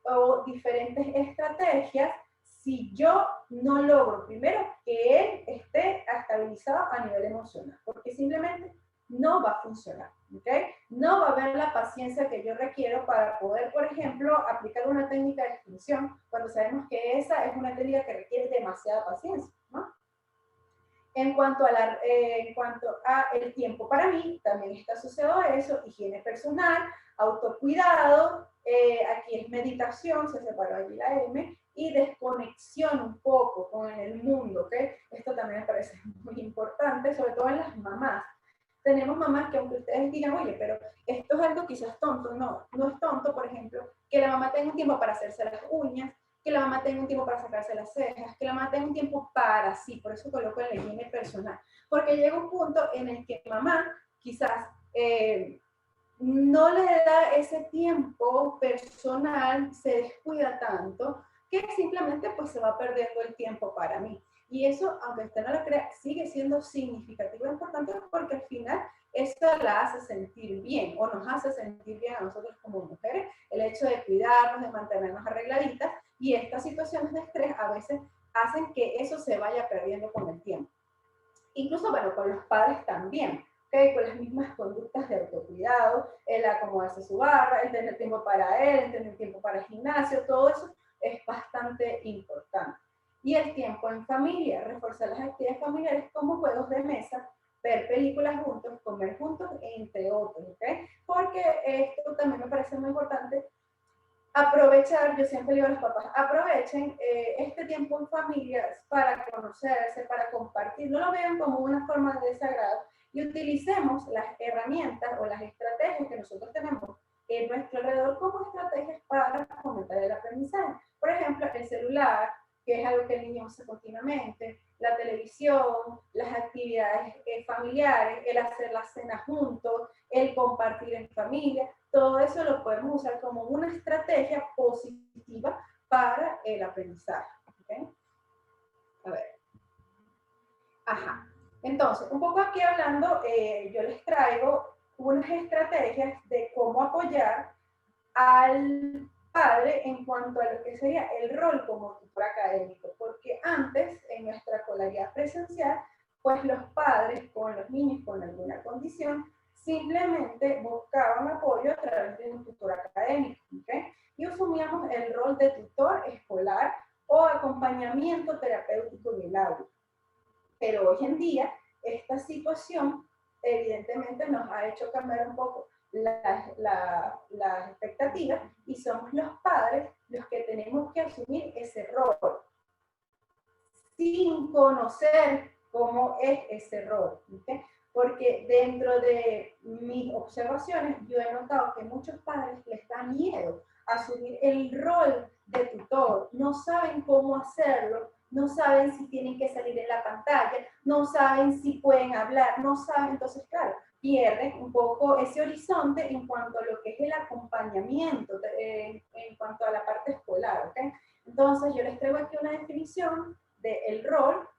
o diferentes estrategias si yo no logro primero que él esté estabilizado a nivel emocional, porque simplemente no va a funcionar, ¿ok? No va a haber la paciencia que yo requiero para poder, por ejemplo, aplicar una técnica de extinción cuando sabemos que esa es una técnica que requiere demasiada paciencia, ¿no? En cuanto a el tiempo para mí, también está asociado a eso, higiene personal, autocuidado, aquí es meditación, se separó allí la M, y desconexión un poco con el mundo, ¿ok? Esto también me parece muy importante, sobre todo en las mamás. Tenemos mamás que aunque ustedes digan, oye, pero esto es algo quizás tonto, no, no es tonto, por ejemplo, que la mamá tenga un tiempo para hacerse las uñas, que la mamá tenga un tiempo para sacarse las cejas, que la mamá tenga un tiempo para sí, por eso coloco la higiene personal, porque llega un punto en el que mamá quizás no le da ese tiempo personal, se descuida tanto, que simplemente pues se va perdiendo el tiempo para mí. Y eso, aunque usted no lo crea, sigue siendo significativo e importante porque al final esto la hace sentir bien o nos hace sentir bien a nosotros como mujeres, el hecho de cuidarnos, de mantenernos arregladitas, y estas situaciones de estrés a veces hacen que eso se vaya perdiendo con el tiempo. Incluso, bueno, con los padres también, ¿okay? Con las mismas conductas de autocuidado, el acomodarse su barra, el tener tiempo para él, el tener tiempo para el gimnasio, todo eso es bastante importante. Y el tiempo en familia, reforzar las actividades familiares como juegos de mesa, ver películas juntos, comer juntos, entre otros, ¿okay? Porque esto también me parece muy importante. Aprovechar, yo siempre digo a los papás, aprovechen este tiempo en familia para conocerse, para compartir, no lo vean como una forma de desagrado y utilicemos las herramientas o las estrategias que nosotros tenemos en nuestro alrededor como estrategias para fomentar el aprendizaje. Por ejemplo, el celular, que es algo que el niño usa continuamente, la televisión, las actividades familiares, el hacer la cena juntos, el compartir en familia, todo eso lo podemos usar como una estrategia positiva para el aprendizaje. ¿Okay? A ver. Ajá. Entonces, un poco aquí hablando, yo les traigo unas estrategias de cómo apoyar al padre en cuanto a lo que sería el rol como tutor académico, porque antes, en nuestra escolaridad presencial, pues los padres con los niños con alguna condición simplemente buscaban apoyo a través de un tutor académico, ¿okay? Y asumíamos el rol de tutor escolar o acompañamiento terapéutico en el aula. Pero hoy en día, esta situación evidentemente nos ha hecho cambiar un poco las expectativas y somos los padres los que tenemos que asumir ese rol sin conocer cómo es ese rol, ¿okay? Porque dentro de mis observaciones yo he notado que muchos padres les da miedo asumir el rol de tutor, no saben cómo hacerlo, no saben si tienen que salir en la pantalla, no saben si pueden hablar, no saben, entonces claro, pierden un poco ese horizonte en cuanto a lo que es el acompañamiento, en cuanto a la parte escolar, ¿ok? Entonces yo les traigo aquí una definición del rol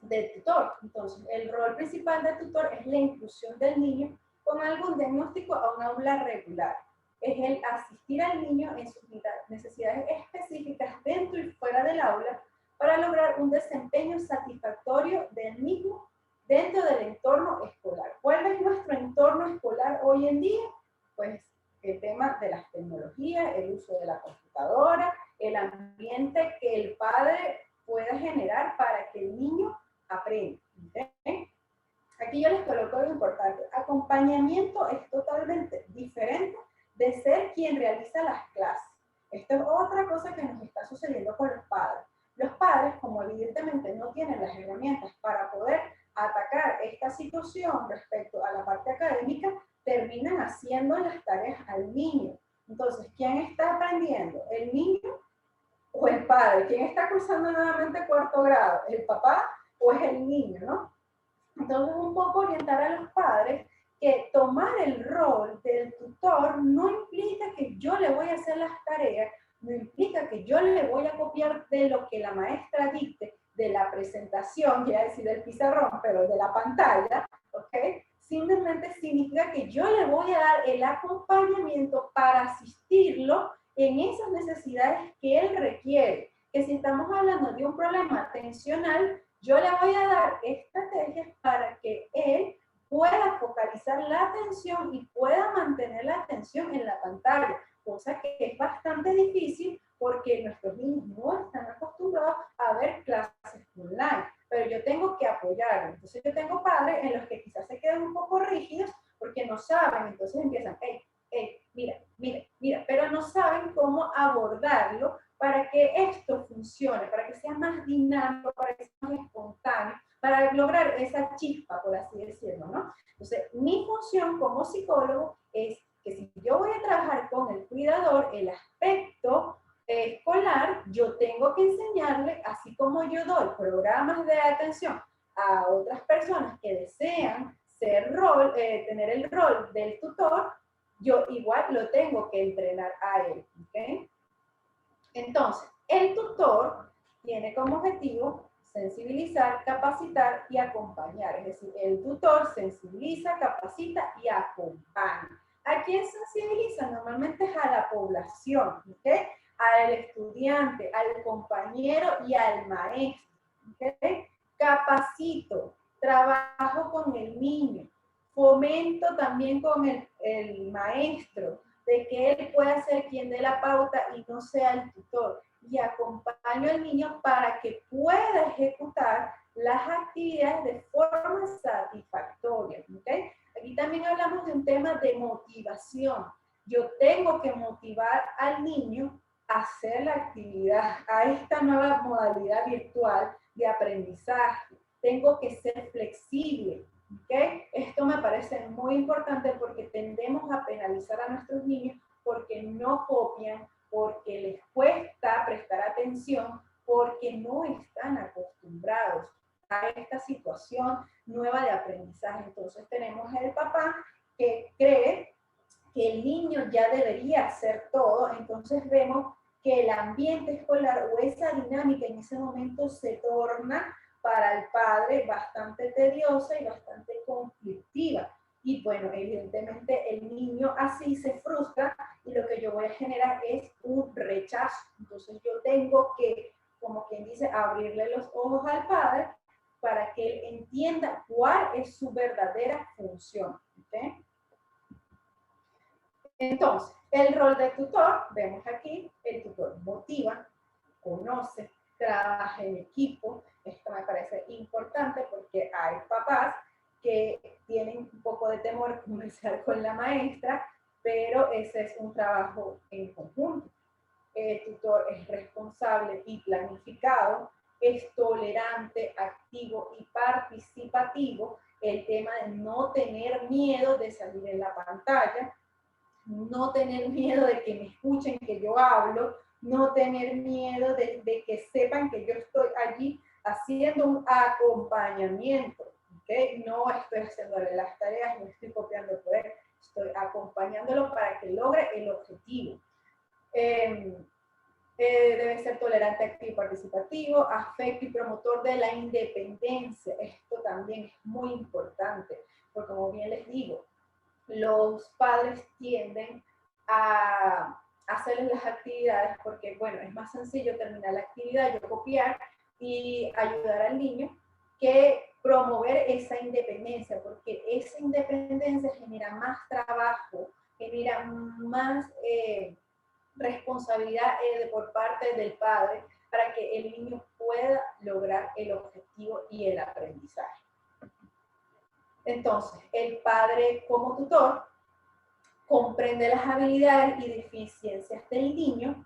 de tutor. Entonces, el rol principal de tutor es la inclusión del niño con algún diagnóstico a un aula regular. Es el asistir al niño en sus necesidades específicas dentro y fuera del aula para lograr un desempeño satisfactorio del mismo dentro del entorno escolar. ¿Cuál es nuestro entorno escolar hoy en día? Pues el tema de las tecnologías, el uso de la computadora, el ambiente que el padre pueda generar para que el niño aprenda. ¿Okay? Aquí yo les coloco algo importante. Acompañamiento es totalmente diferente de ser quien realiza las clases. Esto es otra cosa que nos está sucediendo con los padres. Los padres, como evidentemente no tienen las herramientas para poder atacar esta situación respecto a la parte académica, terminan haciendo las tareas al niño. Entonces, ¿quién está aprendiendo? ¿El niño o el padre? ¿Quién está cursando nuevamente cuarto grado? ¿El papá o es el niño, no? Entonces, un poco orientar a los padres que tomar el rol del tutor no implica que yo le voy a hacer las tareas, no implica que yo le voy a copiar de lo que la maestra dicte, de la presentación, ya decir del pizarrón, pero de la pantalla, ¿ok? Simplemente significa que yo le voy a dar el acompañamiento para asistirlo en esas necesidades que él requiere. Que si estamos hablando de un problema atencional, yo le voy a dar estrategias para que él pueda focalizar la atención y pueda mantener la atención en la pantalla, cosa que es bastante difícil porque nuestros niños no están acostumbrados a ver clases online, pero yo tengo que apoyarlos. Entonces yo tengo padres en los que quizás se quedan un poco rígidos porque no saben, entonces empiezan, mira, pero no saben cómo abordarlo para que esto funcione, para que sea más dinámico, para que sea más espontáneo, para lograr esa chispa, por así decirlo, ¿no? Entonces, mi función como psicólogo es que si yo voy a trabajar con el cuidador, el aspecto escolar, yo tengo que enseñarle, así como yo doy programas de atención a otras personas que desean tener el rol del tutor, yo igual lo tengo que entrenar a él, ¿ok? Entonces, el tutor tiene como objetivo sensibilizar, capacitar y acompañar. Es decir, el tutor sensibiliza, capacita y acompaña. ¿A quién sensibiliza? Normalmente es a la población, ¿okay? al estudiante, al compañero y al maestro. ¿Okay? Capacito, trabajo con el niño, fomento también con el maestro, de que él pueda ser quien dé la pauta y no sea el tutor. Y acompaño al niño para que pueda ejecutar las actividades de forma satisfactoria. ¿Okay? Aquí también hablamos de un tema de motivación. Yo tengo que motivar al niño a hacer la actividad, a esta nueva modalidad virtual de aprendizaje. Tengo que ser flexible. ¿Okay? Esto me parece muy importante porque tendemos a penalizar a nuestros niños porque no copian, porque les cuesta prestar atención, porque no están acostumbrados a esta situación nueva de aprendizaje. Entonces tenemos el papá que cree que el niño ya debería hacer todo, entonces vemos que el ambiente escolar o esa dinámica en ese momento se torna para el padre bastante tediosa y bastante conflictiva. Y bueno, evidentemente el niño así se frustra y lo que yo voy a generar es un rechazo. Entonces yo tengo que, como quien dice, abrirle los ojos al padre para que él entienda cuál es su verdadera función. ¿Okay? Entonces, el rol de tutor, vemos aquí, el tutor motiva, conoce, trabaja en equipo. Esto me parece importante porque hay papás que tienen un poco de temor a conversar con la maestra, pero ese es un trabajo en conjunto. El tutor es responsable y planificado, es tolerante, activo y participativo. El tema de no tener miedo de salir en la pantalla, no tener miedo de que me escuchen que yo hablo, no tener miedo de que sepan que yo estoy allí haciendo un acompañamiento. ¿Okay? No estoy haciéndole las tareas, no estoy copiando por él, estoy acompañándolo para que logre el objetivo. Debe ser tolerante, activo y participativo, afecto y promotor de la independencia. Esto también es muy importante, porque como bien les digo, los padres tienden a hacerles las actividades porque, bueno, es más sencillo terminar la actividad, yo copiar y ayudar al niño que promover esa independencia, porque esa independencia genera más trabajo, genera más responsabilidad por parte del padre para que el niño pueda lograr el objetivo y el aprendizaje. Entonces, el padre como tutor comprende las habilidades y deficiencias del niño.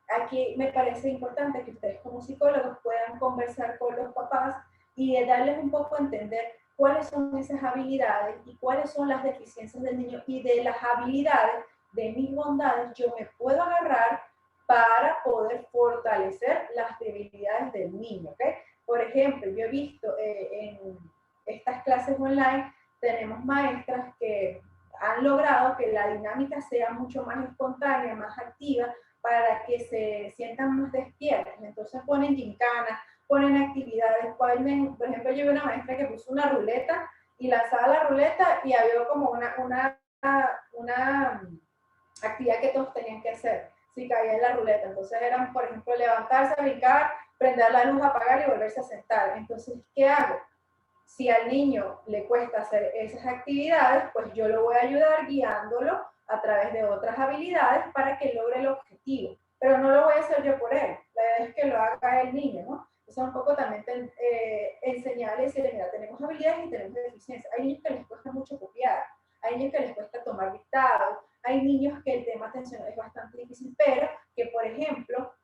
Aquí me parece importante que ustedes como psicólogos puedan conversar con los papás y darles un poco a entender cuáles son esas habilidades y cuáles son las deficiencias del niño, y de las habilidades, de mis bondades, yo me puedo agarrar para poder fortalecer las debilidades del niño. ¿Okay? Por ejemplo, yo he visto en estas clases online, tenemos maestras que han logrado que la dinámica sea mucho más espontánea, más activa, para que se sientan más despiertos. Entonces ponen gincanas, ponen actividades, ponen, por ejemplo, yo vi una maestra que puso una ruleta y lanzaba la ruleta y había como una actividad que todos tenían que hacer si caía en la ruleta. Entonces eran, por ejemplo, levantarse, brincar, prender la luz, apagar y volverse a sentar. Entonces, ¿qué hago? Si al niño le cuesta hacer esas actividades, pues yo lo voy a ayudar guiándolo a través de otras habilidades para que logre el objetivo. Pero no lo voy a hacer yo por él, la idea es que lo haga el niño, ¿no? Entonces un poco también enseñarle y decirle, mira, tenemos habilidades y tenemos deficiencias. Hay niños que les cuesta mucho copiar, hay niños que les cuesta tomar dictado, hay niños que el tema atencional es bastante difícil, pero que, por ejemplo,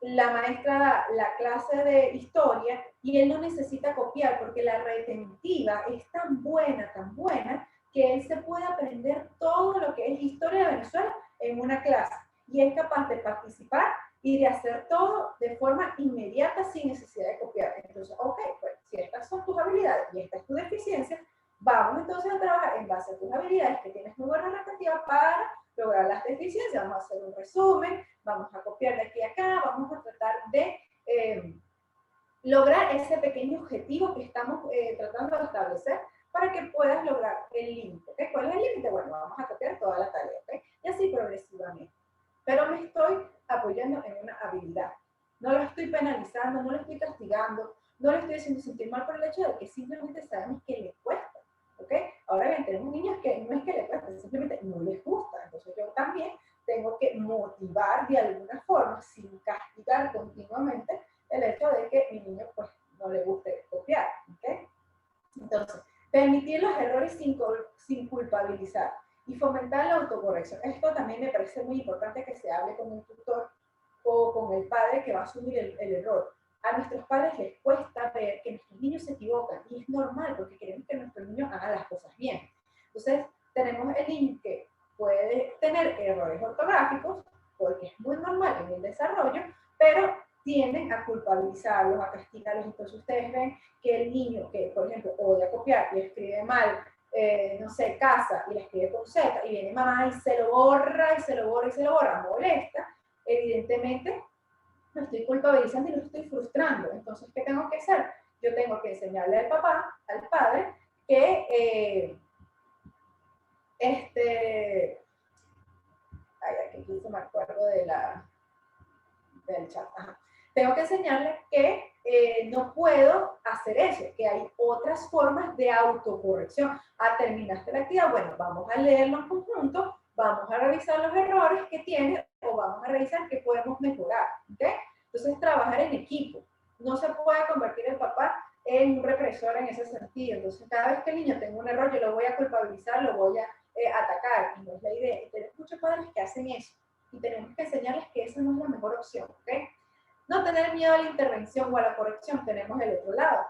la maestra da la clase de historia y él no necesita copiar porque la retentiva es tan buena, que él se puede aprender todo lo que es historia de Venezuela en una clase y es capaz de participar y de hacer todo de forma inmediata sin necesidad de copiar. Entonces, ok, pues si estas son tus habilidades y esta es tu deficiencia, vamos entonces a trabajar en base a tus habilidades, que tienes muy buena retentiva, para lograr las deficiencias. Vamos a hacer un resumen, vamos a copiar de aquí a acá, vamos a tratar de lograr ese pequeño objetivo que estamos tratando de establecer para que puedas lograr el límite. ¿Okay? ¿Cuál es el límite? Bueno, vamos a copiar toda la tarea, ¿okay? Y así progresivamente. Pero me estoy molestando, no le estoy castigando, no le estoy haciendo sentir mal por el hecho de que simplemente sabemos que le cuesta, ¿ok? Ahora bien, tenemos niños que no es que le cuesta, simplemente no les gusta, entonces yo también tengo que motivar de alguna forma, sin castigar continuamente, el hecho de que mi niño pues no le guste copiar, ¿ok? Entonces, permitir los errores sin culpabilizar y fomentar la autocorrección. Esto también me parece muy importante que se hable con el tutor o con el padre que va a asumir el error. A nuestros padres les cuesta ver que nuestros niños se equivocan y es normal porque queremos que nuestros niños hagan las cosas bien. Entonces, tenemos el niño que puede tener errores ortográficos porque es muy normal en el desarrollo, pero tienden a culpabilizarlos, a castigarlos. Entonces ustedes ven que el niño que, por ejemplo, odia copiar y escribe mal, no sé, casa, y la escribe con Z, y viene mamá y se lo borra, y se lo borra, y se lo borra, molesta, evidentemente lo estoy culpabilizando y lo estoy frustrando. Entonces, ¿qué tengo que hacer? Yo tengo que enseñarle al papá, al padre, que ay, aquí se me acuerdo del chat. Ajá. Tengo que enseñarles que no puedo hacer eso, que hay otras formas de autocorrección. ¿Terminaste la actividad? Bueno, vamos a leerlo en conjunto, vamos a revisar los errores que tiene o vamos a revisar qué podemos mejorar. ¿Okay? Entonces, trabajar en equipo. No se puede convertir el papá en un represor en ese sentido. Entonces, cada vez que el niño tenga un error, yo lo voy a culpabilizar, lo voy a atacar. Y no es la idea. Y tenemos muchos padres que hacen eso. Y tenemos que enseñarles que esa no es la mejor opción. ¿Okay? No tener miedo a la intervención o a la corrección, tenemos el otro lado.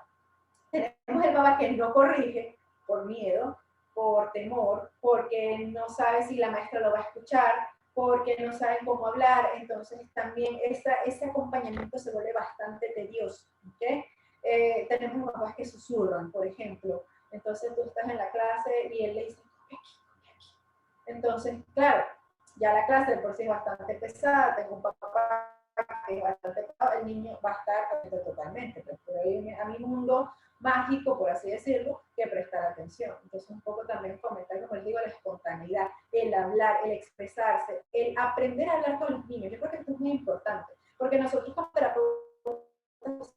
Tenemos el papá que no corrige por miedo, por temor, porque no sabe si la maestra lo va a escuchar, porque no sabe cómo hablar, entonces también ese acompañamiento se vuelve bastante tedioso. ¿Okay? Tenemos papás que susurran, por ejemplo, entonces tú estás en la clase y él le dice, copia aquí. Entonces, claro, ya la clase de por sí es bastante pesada, tengo un papá que es bastante pesado, el niño va a estar atento totalmente, pero hay a mi mundo mágico, por así decirlo, que prestar atención. Entonces, un poco también fomentar, como les digo, la espontaneidad, el hablar, el expresarse, el aprender a hablar con los niños. Yo creo que esto es muy importante, porque nosotros como terapeutas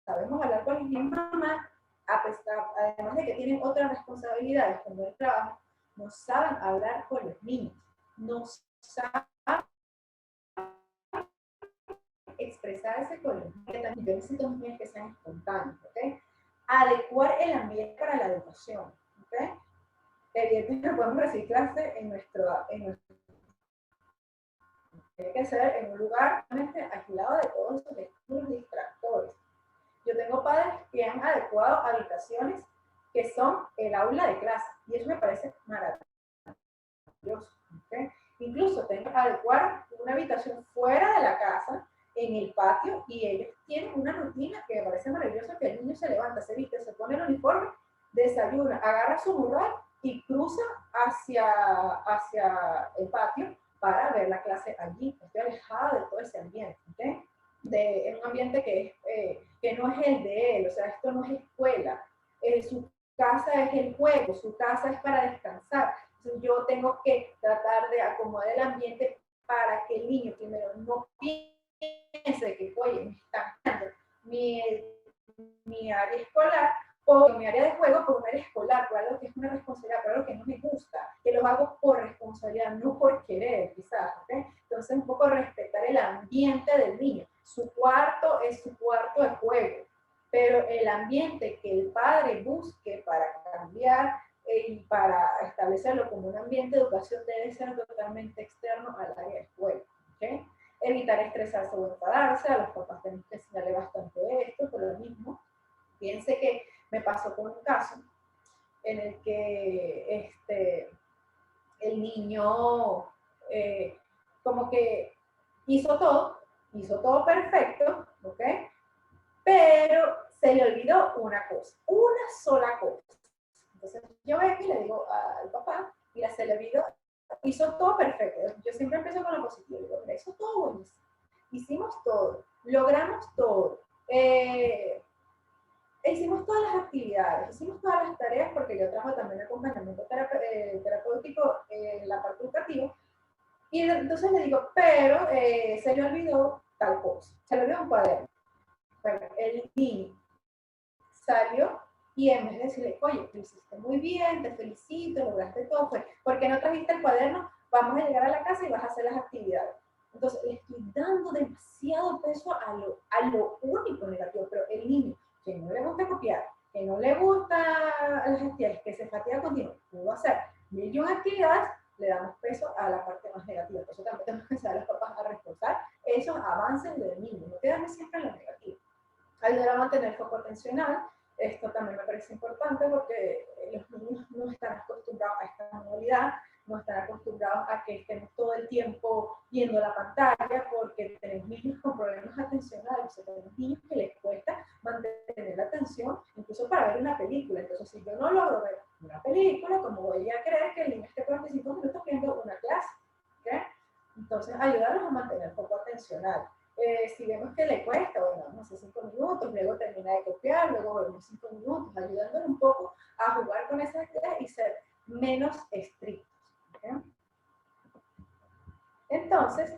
sabemos hablar con los niños, mamá, además de que tienen otras responsabilidades como el trabajo, no saben hablar con los niños, no saben expresarse con los niños. También yo necesito niños que sean espontáneos, ¿ok? Adecuar el ambiente para la educación, ¿ok? Evidentemente podemos reciclarse en nuestro tiene que ser en un lugar aislado de todos esos estímulos distractores. Yo tengo padres que han adecuado habitaciones que son el aula de clase y eso me parece maravilloso. ¿Okay? Incluso tengo que adecuar una habitación fuera de la casa, en el patio, y ellos tienen una rutina que me parece maravillosa, que el niño se levanta, se viste, se pone el uniforme, desayuna, agarra su morral y cruza hacia el patio para ver la clase allí. Estoy alejada de todo ese ambiente, ¿okay? En un ambiente que no es el de él, o sea, esto no es escuela, su casa es el juego, su casa es para descansar. Entonces yo tengo que tratar de acomodar el ambiente para que el niño primero no piense que, oye, me está cambiando mi área escolar o mi área de juego por un área escolar, por algo que es una responsabilidad, por algo que no me gusta, que lo hago por responsabilidad, no por querer, quizás. ¿Okay? Entonces, un poco respetar el ambiente del niño. Su cuarto es su cuarto de juego, pero el ambiente que el padre busque para cambiar y para establecerlo como un ambiente de educación debe ser totalmente externo al área de juego. ¿Okay? Evitar estresarse o enfadarse, a los papás tenemos que enseñarle bastante esto, por lo mismo. Fíjense que me pasó con un caso en el que el niño como que hizo todo perfecto, ¿ok? Pero se le olvidó una sola cosa. Entonces yo veo y le digo al papá, mira, se le olvidó, hizo todo perfecto. Yo siempre empiezo con lo positivo, digo, mira, hizo todo buenísimo. Hicimos todo, logramos todo. Hicimos todas las actividades, hicimos todas las tareas, porque yo trabajo también acompañamiento terapéutico en la parte educativa, y entonces le digo, pero se le olvidó tal cosa. Se lo dio un cuaderno. Bueno, el niño salió y en vez de decirle, oye, lo hiciste muy bien, te felicito, lograste todo, fue, ¿por qué no trajiste el cuaderno? Vamos a llegar a la casa y vas a hacer las actividades. Entonces, le estoy dando demasiado peso a lo único negativo, pero el niño que no le gusta copiar, que no le gusta las actividades, que se fatiga continuo, pudo hacer 1.000.000 actividades, le damos peso a la parte más negativa. Entonces, también tenemos que enseñar a los papás a reforzar esos avances del niño, no quedarme siempre en lo negativo. Ayudar a mantener foco atencional. Esto también me parece importante porque los niños no están acostumbrados a esta modalidad, no están acostumbrados a que estemos todo el tiempo viendo la pantalla, porque tenemos niños con problemas atencionales, o sea, tenemos niños que les cuesta mantener la atención, incluso para ver una película. Entonces, si yo no logro ver una película, ¿cómo voy a creer que el niño esté 45 minutos viendo una clase? ¿Okay? Entonces, ayudarlos a mantener foco atencional. Si vemos que le cuesta, bueno, vamos a hacer 5 minutos, luego termina de copiar, luego volvemos 5 minutos, ayudándole un poco a jugar con esas actividades y ser menos estrictos. ¿Okay? Entonces,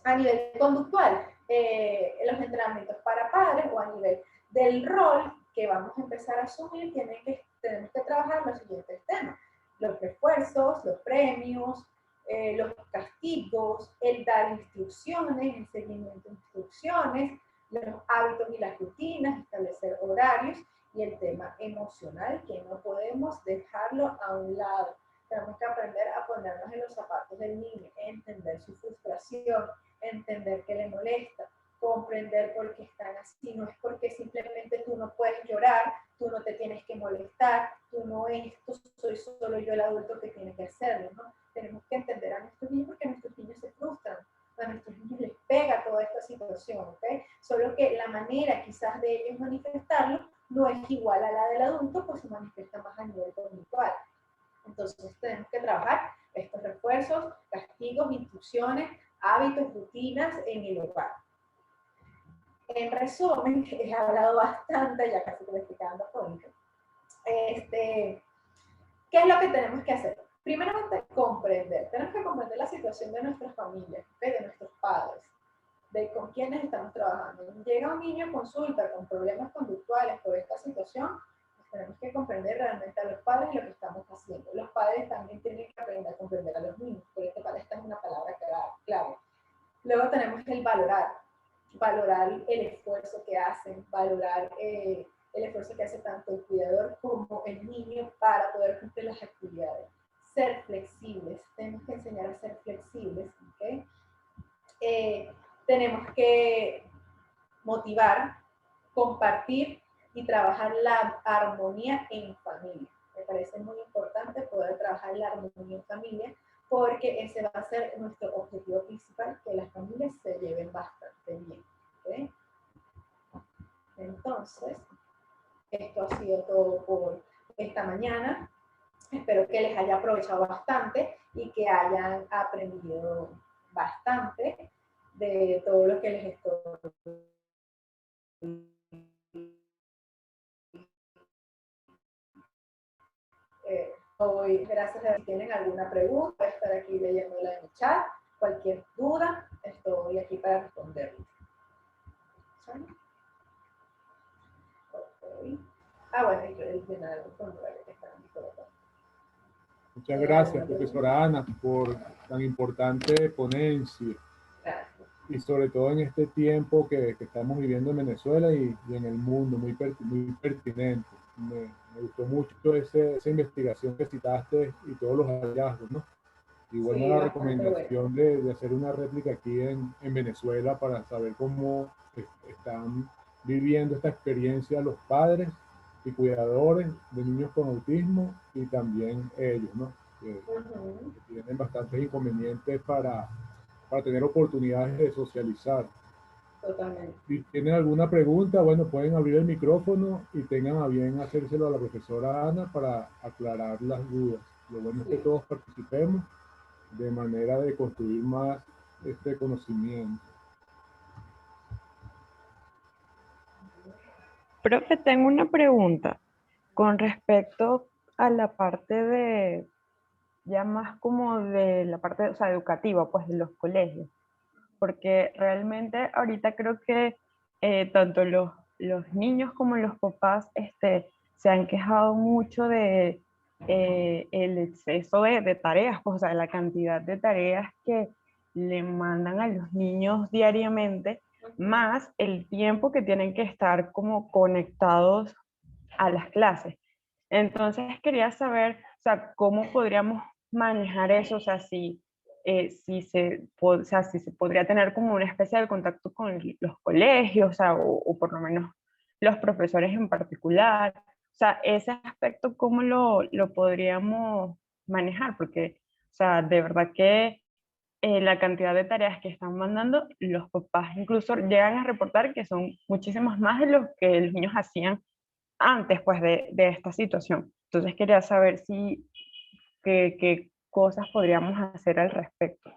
a nivel conductual, los entrenamientos para padres o a nivel del rol que vamos a empezar a asumir, tenemos que trabajar los siguientes temas: los refuerzos, los premios, los castigos, el dar instrucciones, el seguimiento de instrucciones, los hábitos y las rutinas, establecer horarios y el tema emocional, que no podemos dejarlo a un lado. Tenemos que aprender a ponernos en los zapatos del niño, entender su frustración, entender qué le molesta, comprender por qué están así. No es porque simplemente tú no puedes llorar, tú no te tienes que molestar, tú no esto, soy solo yo el adulto que tiene que hacerlo, ¿no? Tenemos que entender a nuestros niños porque nuestros niños se frustran, a nuestros niños les pega toda esta situación, ¿ok? Solo que la manera quizás de ellos manifestarlo no es igual a la del adulto, pues se manifiesta más a nivel conductual. Entonces tenemos que trabajar estos refuerzos, castigos, instrucciones, hábitos, rutinas en el hogar. En resumen, he hablado bastante, ya casi que me estoy quedando cónica. ¿Qué es lo que tenemos que hacer? Primeramente, comprender. Tenemos que comprender la situación de nuestras familias, de nuestros padres, de con quienes estamos trabajando. Llega un niño a consulta con problemas conductuales por esta situación, pues tenemos que comprender realmente a los padres lo que estamos haciendo. Los padres también tienen que aprender a comprender a los niños, por eso para esta es una palabra clave. Luego tenemos el valorar el esfuerzo que hacen, valorar el esfuerzo que hace tanto el cuidador como el niño para poder cumplir las actividades. Ser flexibles, tenemos que enseñar a ser flexibles, ¿okay? Tenemos que motivar, compartir y trabajar la armonía en familia. Me parece muy importante poder trabajar la armonía en familia porque ese va a ser nuestro objetivo principal, que las familias se lleven bastante bien. ¿Okay? Entonces, esto ha sido todo por esta mañana. Espero que les haya aprovechado bastante y que hayan aprendido bastante de todo lo que les estoy hoy. Gracias a si tienen alguna pregunta, voy a estar aquí leyéndola en el chat. Cualquier duda, estoy aquí para responderles. ¿Sí? Okay. Bueno, y el final del formulario que están aquí colocando. Muchas gracias, profesora Ana, por tan importante ponencia. Gracias. Y sobre todo en este tiempo que estamos viviendo en Venezuela y en el mundo, muy pertinente. Me gustó mucho esa investigación que citaste y todos los hallazgos, ¿no? Y bueno, Sí, la recomendación bueno. de hacer una réplica aquí en Venezuela para saber cómo están viviendo esta experiencia los padres y cuidadores de niños con autismo y también ellos, ¿no? Que tienen bastantes inconvenientes para tener oportunidades de socializar. Totalmente. Si tienen alguna pregunta, bueno, pueden abrir el micrófono y tengan a bien hacérselo a la profesora Ana para aclarar las dudas. Lo bueno es que todos participemos de manera de construir más este conocimiento. Profe, tengo una pregunta con respecto a la parte de, ya más como de la parte, o sea, educativa, pues de los colegios. porque realmente ahorita creo que tanto los niños como los papás se han quejado mucho de el exceso de tareas, pues, o sea, la cantidad de tareas que le mandan a los niños diariamente, más el tiempo que tienen que estar como conectados a las clases. Entonces quería saber, o sea, cómo podríamos manejar eso, o sea, o sea, si se podría tener como una especie de contacto con los colegios, o sea, o por lo menos los profesores en particular. O sea, ese aspecto, ¿cómo lo podríamos manejar? Porque, o sea, de verdad que la cantidad de tareas que están mandando, los papás incluso llegan a reportar que son muchísimas más de lo que los niños hacían antes, pues, de esta situación. Entonces quería saber si, qué cosas podríamos hacer al respecto.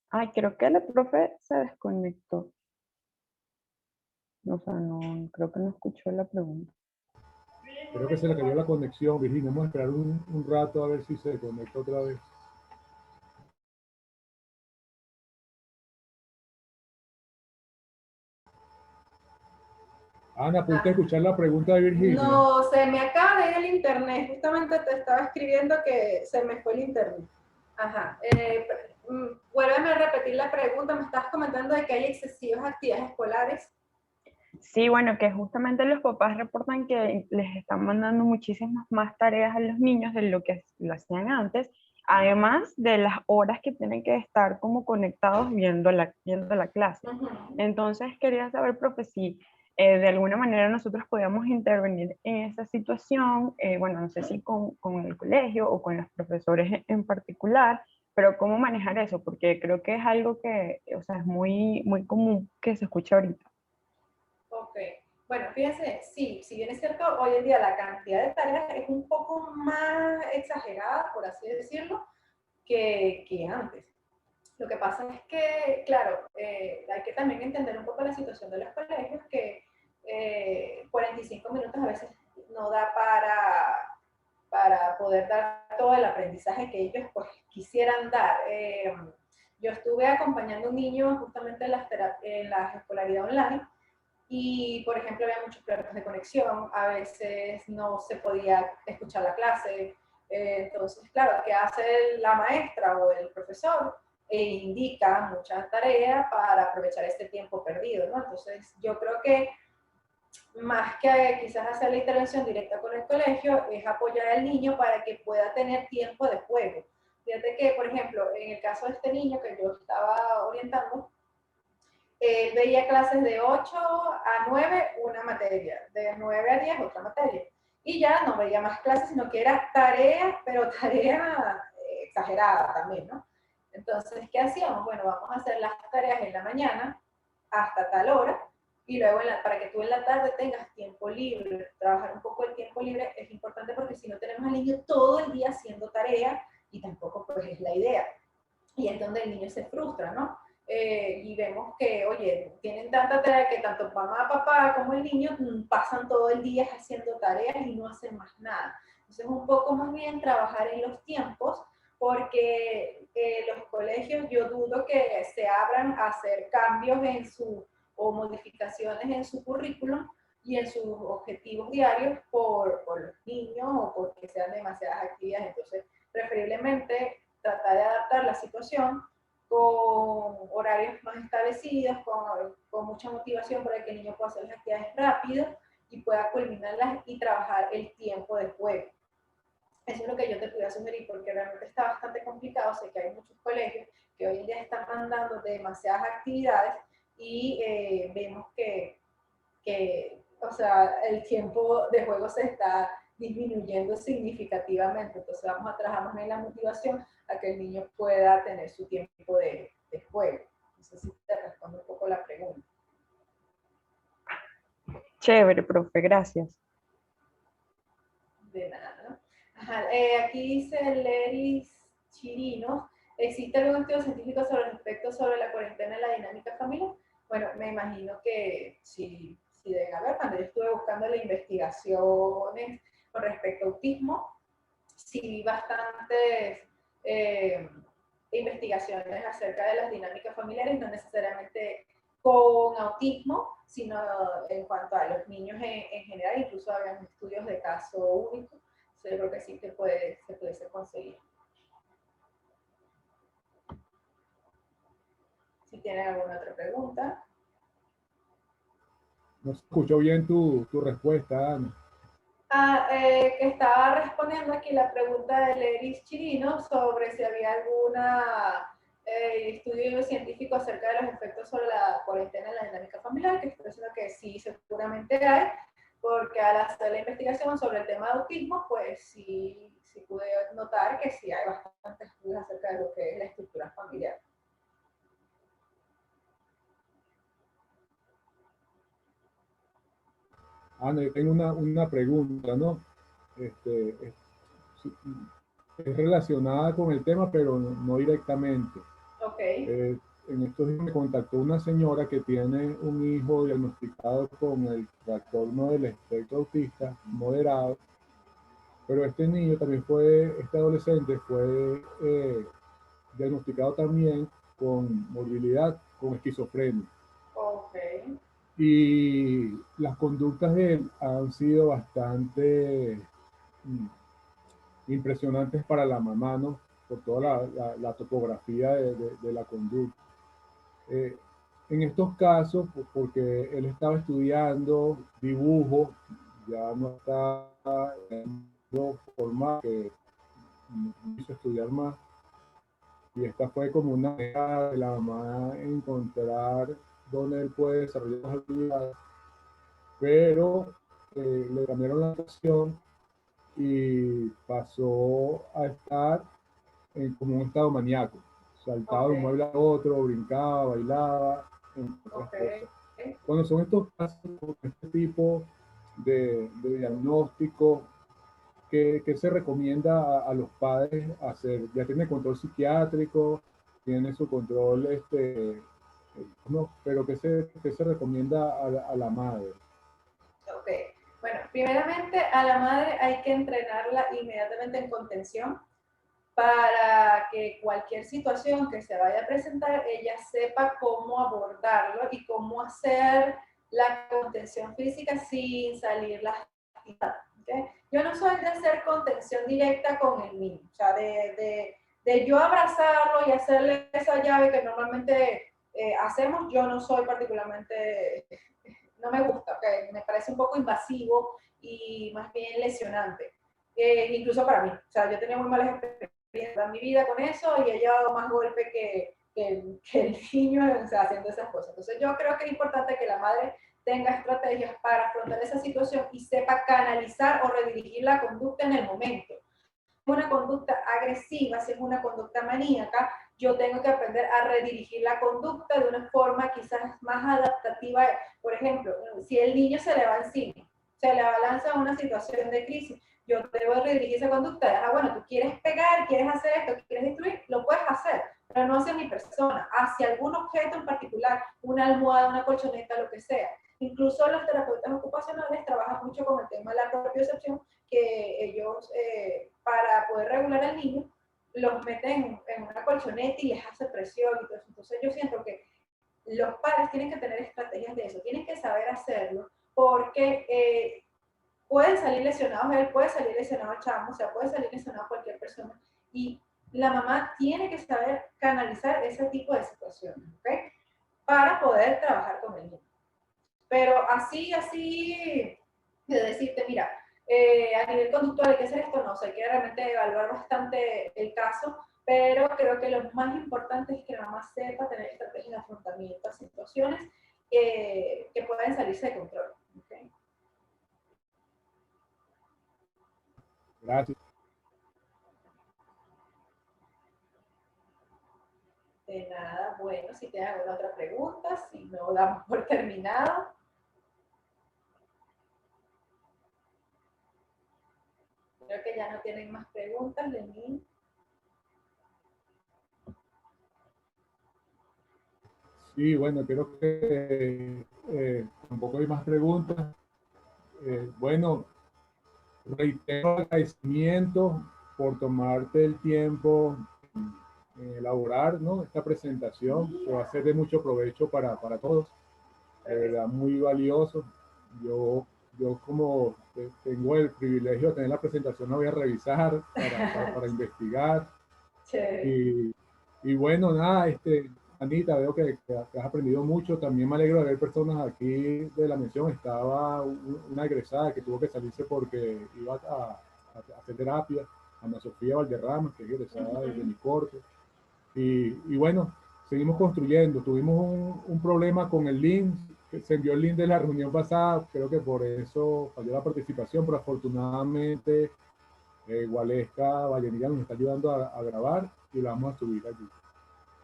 Ay, creo que la profe se desconectó. O sea, no, creo que no escuchó la pregunta. Creo que se le cayó la conexión, Virginia. Vamos a esperar un rato a ver si se conecta otra vez. Ana, ¿pudiste escuchar la pregunta de Virginia? No, se me acaba de ir el internet. Justamente te estaba escribiendo que se me fue el internet. Ajá. Vuélveme a repetir la pregunta. Me estabas comentando de que hay excesivas actividades escolares. Sí, bueno, que justamente los papás reportan que les están mandando muchísimas más tareas a los niños de lo que lo hacían antes, además de las horas que tienen que estar como conectados viendo la clase. Entonces quería saber, profe, si de alguna manera nosotros podíamos intervenir en esa situación, bueno, no sé si con el colegio o con los profesores en particular, pero cómo manejar eso, porque creo que es algo que, o sea, es muy común que se escuche ahorita. Ok. Bueno, fíjense, sí, si bien es cierto, hoy en día la cantidad de tareas es un poco más exagerada, por así decirlo, que antes. Lo que pasa es que, claro, hay que también entender un poco la situación de los colegios, que 45 minutos a veces no da para poder dar todo el aprendizaje que ellos pues, quisieran dar. Yo estuve acompañando a un niño justamente en la escolaridad online y, por ejemplo, había muchos problemas de conexión, a veces no se podía escuchar la clase. Entonces, claro, ¿qué hace la maestra o el profesor? Indica muchas tareas para aprovechar este tiempo perdido, ¿no? Entonces, yo creo que más que quizás hacer la intervención directa con el colegio, es apoyar al niño para que pueda tener tiempo de juego. Fíjate que, por ejemplo, en el caso de este niño que yo estaba orientando, veía clases de 8 a 9 una materia, de 9 a 10 otra materia. Y ya no veía más clases, sino que era tarea, pero tarea exagerada también, ¿no? Entonces, ¿qué hacíamos? Bueno, vamos a hacer las tareas en la mañana hasta tal hora y luego para que tú en la tarde tengas tiempo libre. Trabajar un poco el tiempo libre es importante porque si no tenemos al niño todo el día haciendo tarea y tampoco pues es la idea. Y es donde el niño se frustra, ¿no? Y vemos que, oye, tienen tanta tarea que tanto mamá, papá como el niño pasan todo el día haciendo tareas y no hacen más nada. Entonces, un poco más bien trabajar en los tiempos, porque los colegios yo dudo que se abran a hacer cambios o modificaciones en su currículum y en sus objetivos diarios por los niños o porque sean demasiadas actividades. Entonces, preferiblemente tratar de adaptar la situación con horarios más establecidos, con mucha motivación para que el niño pueda hacer las actividades rápido y pueda culminarlas y trabajar el tiempo de juego. Eso es lo que yo te pudiera sugerir porque realmente está bastante complicado. Sé que hay muchos colegios que hoy en día están mandando demasiadas actividades y vemos o sea, el tiempo de juego se está disminuyendo significativamente. Entonces vamos a trabajar más en la motivación a que el niño pueda tener su tiempo de juego. No sé si te respondo un poco la pregunta. Chévere, profe, gracias. De nada. Ajá, aquí dice Leris Chirinos, ¿existe algún estudio científico sobre los efectos sobre la cuarentena y la dinámica familiar? Bueno, me imagino que sí, sí deben haber. Cuando yo estuve buscando las investigaciones con respecto a autismo, sí vi bastantes investigaciones acerca de las dinámicas familiares, no necesariamente con autismo, sino en cuanto a los niños en general, incluso habían estudios de caso único, so, yo creo que sí que se puede conseguir. Si tienen alguna otra pregunta. No se escuchó bien tu respuesta, Ana. Que estaba respondiendo aquí la pregunta de Leris Chirino sobre si había alguna estudio científico acerca de los efectos sobre la cuarentena en la dinámica familiar, que estoy diciendo que sí, seguramente hay, porque al hacer la investigación sobre el tema de autismo, pues sí pude notar que sí hay bastantes estudios acerca de lo que es la estructura familiar. Ana, yo tengo una pregunta, ¿no? Es, es relacionada con el tema, pero no directamente. Ok. En estos días me contactó una señora que tiene un hijo diagnosticado con el trastorno del espectro autista moderado, pero este niño también este adolescente fue diagnosticado también con morbilidad, con esquizofrenia. Ok. Y las conductas de él han sido bastante impresionantes para la mamá, ¿no? Por toda la topografía de la conducta. En estos casos, porque él estaba estudiando dibujo, ya no está formal, que no quiso estudiar más, y esta fue como una manera de la mamá encontrar dónde él puede desarrollar las habilidades, pero le cambiaron la situación y pasó a estar como un estado maníaco. Saltaba de un mueble a otro, brincaba, bailaba, entre otras cosas. Cuando son estos casos, con este tipo de diagnóstico, ¿qué se recomienda a los padres hacer? ¿Ya tiene control psiquiátrico? ¿Tiene su control, no, pero qué se recomienda a la madre? Ok, bueno, primeramente a la madre hay que entrenarla inmediatamente en contención para que cualquier situación que se vaya a presentar, ella sepa cómo abordarlo y cómo hacer la contención física sin salir lastimada. ¿Okay? Yo no soy de hacer contención directa con el niño, o sea, de yo abrazarlo y hacerle esa llave que normalmente hacemos, yo no soy particularmente, no me gusta, ¿okay? Me parece un poco invasivo y más bien lesionante, incluso para mí. O sea, yo tenía muy malas experiencias en mi vida con eso y he llevado más golpe que el niño, o sea, haciendo esas cosas. Entonces yo creo que es importante que la madre tenga estrategias para afrontar esa situación y sepa canalizar o redirigir la conducta en el momento. Una conducta agresiva, si es una conducta maníaca, yo tengo que aprender a redirigir la conducta de una forma quizás más adaptativa. Por ejemplo, si el niño se le va encima, se le abalanza en una situación de crisis, yo debo redirigir esa conducta. Bueno, tú quieres pegar, quieres hacer esto, quieres destruir, lo puedes hacer, pero no hacia mi persona, hacia algún objeto en particular, una almohada, una colchoneta, lo que sea. Incluso los terapeutas ocupacionales trabajan mucho con el tema de la propiocepción, que ellos, para poder regular al niño, los meten en una colchoneta y les hace presión y todo eso. Entonces yo siento que los padres tienen que tener estrategias de eso, tienen que saber hacerlo, porque pueden salir lesionados él, puede salir lesionado el chamo, o sea, puede salir lesionado cualquier persona, y la mamá tiene que saber canalizar ese tipo de situaciones, ¿ok? Para poder trabajar con el niño. Pero así, de decirte, mira, a nivel conductual hay que hacer esto, no, o sea, hay que realmente evaluar bastante el caso, pero creo que lo más importante es que la mamá sepa tener estrategias de afrontamiento a situaciones que pueden salirse de control. ¿Okay? Gracias. De nada, bueno, si tienen alguna otra pregunta, si no, damos por terminado. no tienen más preguntas, Lenín. Sí, bueno, creo que tampoco hay más preguntas. Bueno, reitero agradecimiento por tomarte el tiempo en elaborar, ¿no?, esta presentación, que va a ser de mucho provecho para todos, de verdad muy valioso. Yo como tengo el privilegio de tener la presentación, la voy a revisar para investigar. Chévere. Y bueno, nada, Anita, veo que has aprendido mucho. También me alegro de ver personas aquí de la mención. Estaba una egresada que tuvo que salirse porque iba a hacer terapia, Ana Sofía Valderrama, que es egresada de mi corte. Y bueno, seguimos construyendo. Tuvimos un problema con el link, que se envió el link de la reunión pasada. Creo que por eso falló la participación, pero afortunadamente Gualesca Vallenilla nos está ayudando a grabar y la vamos a subir allí.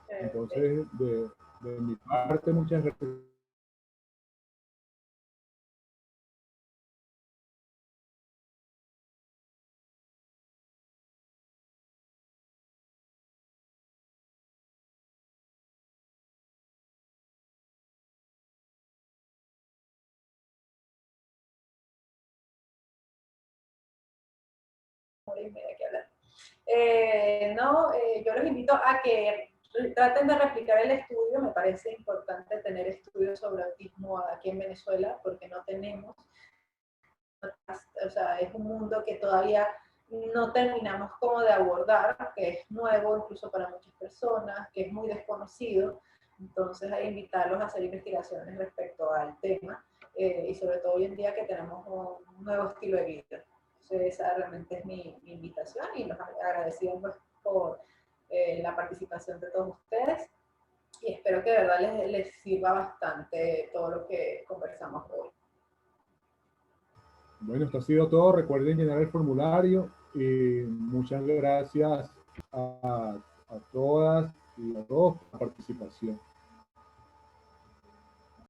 Entonces, de mi parte, muchas gracias. Yo los invito a que traten de replicar el estudio. Me parece importante tener estudios sobre autismo aquí en Venezuela, porque no tenemos, o sea, es un mundo que todavía no terminamos como de abordar, que es nuevo incluso para muchas personas, que es muy desconocido. Entonces, hay que invitarlos a hacer investigaciones respecto al tema, y sobre todo hoy en día que tenemos un nuevo estilo de vida. Entonces, esa realmente es mi invitación, y los agradecidos pues, por la participación de todos ustedes, y espero que de verdad les sirva bastante todo lo que conversamos hoy. Bueno, esto ha sido todo. Recuerden llenar el formulario y muchas gracias a todas y a todos por la participación.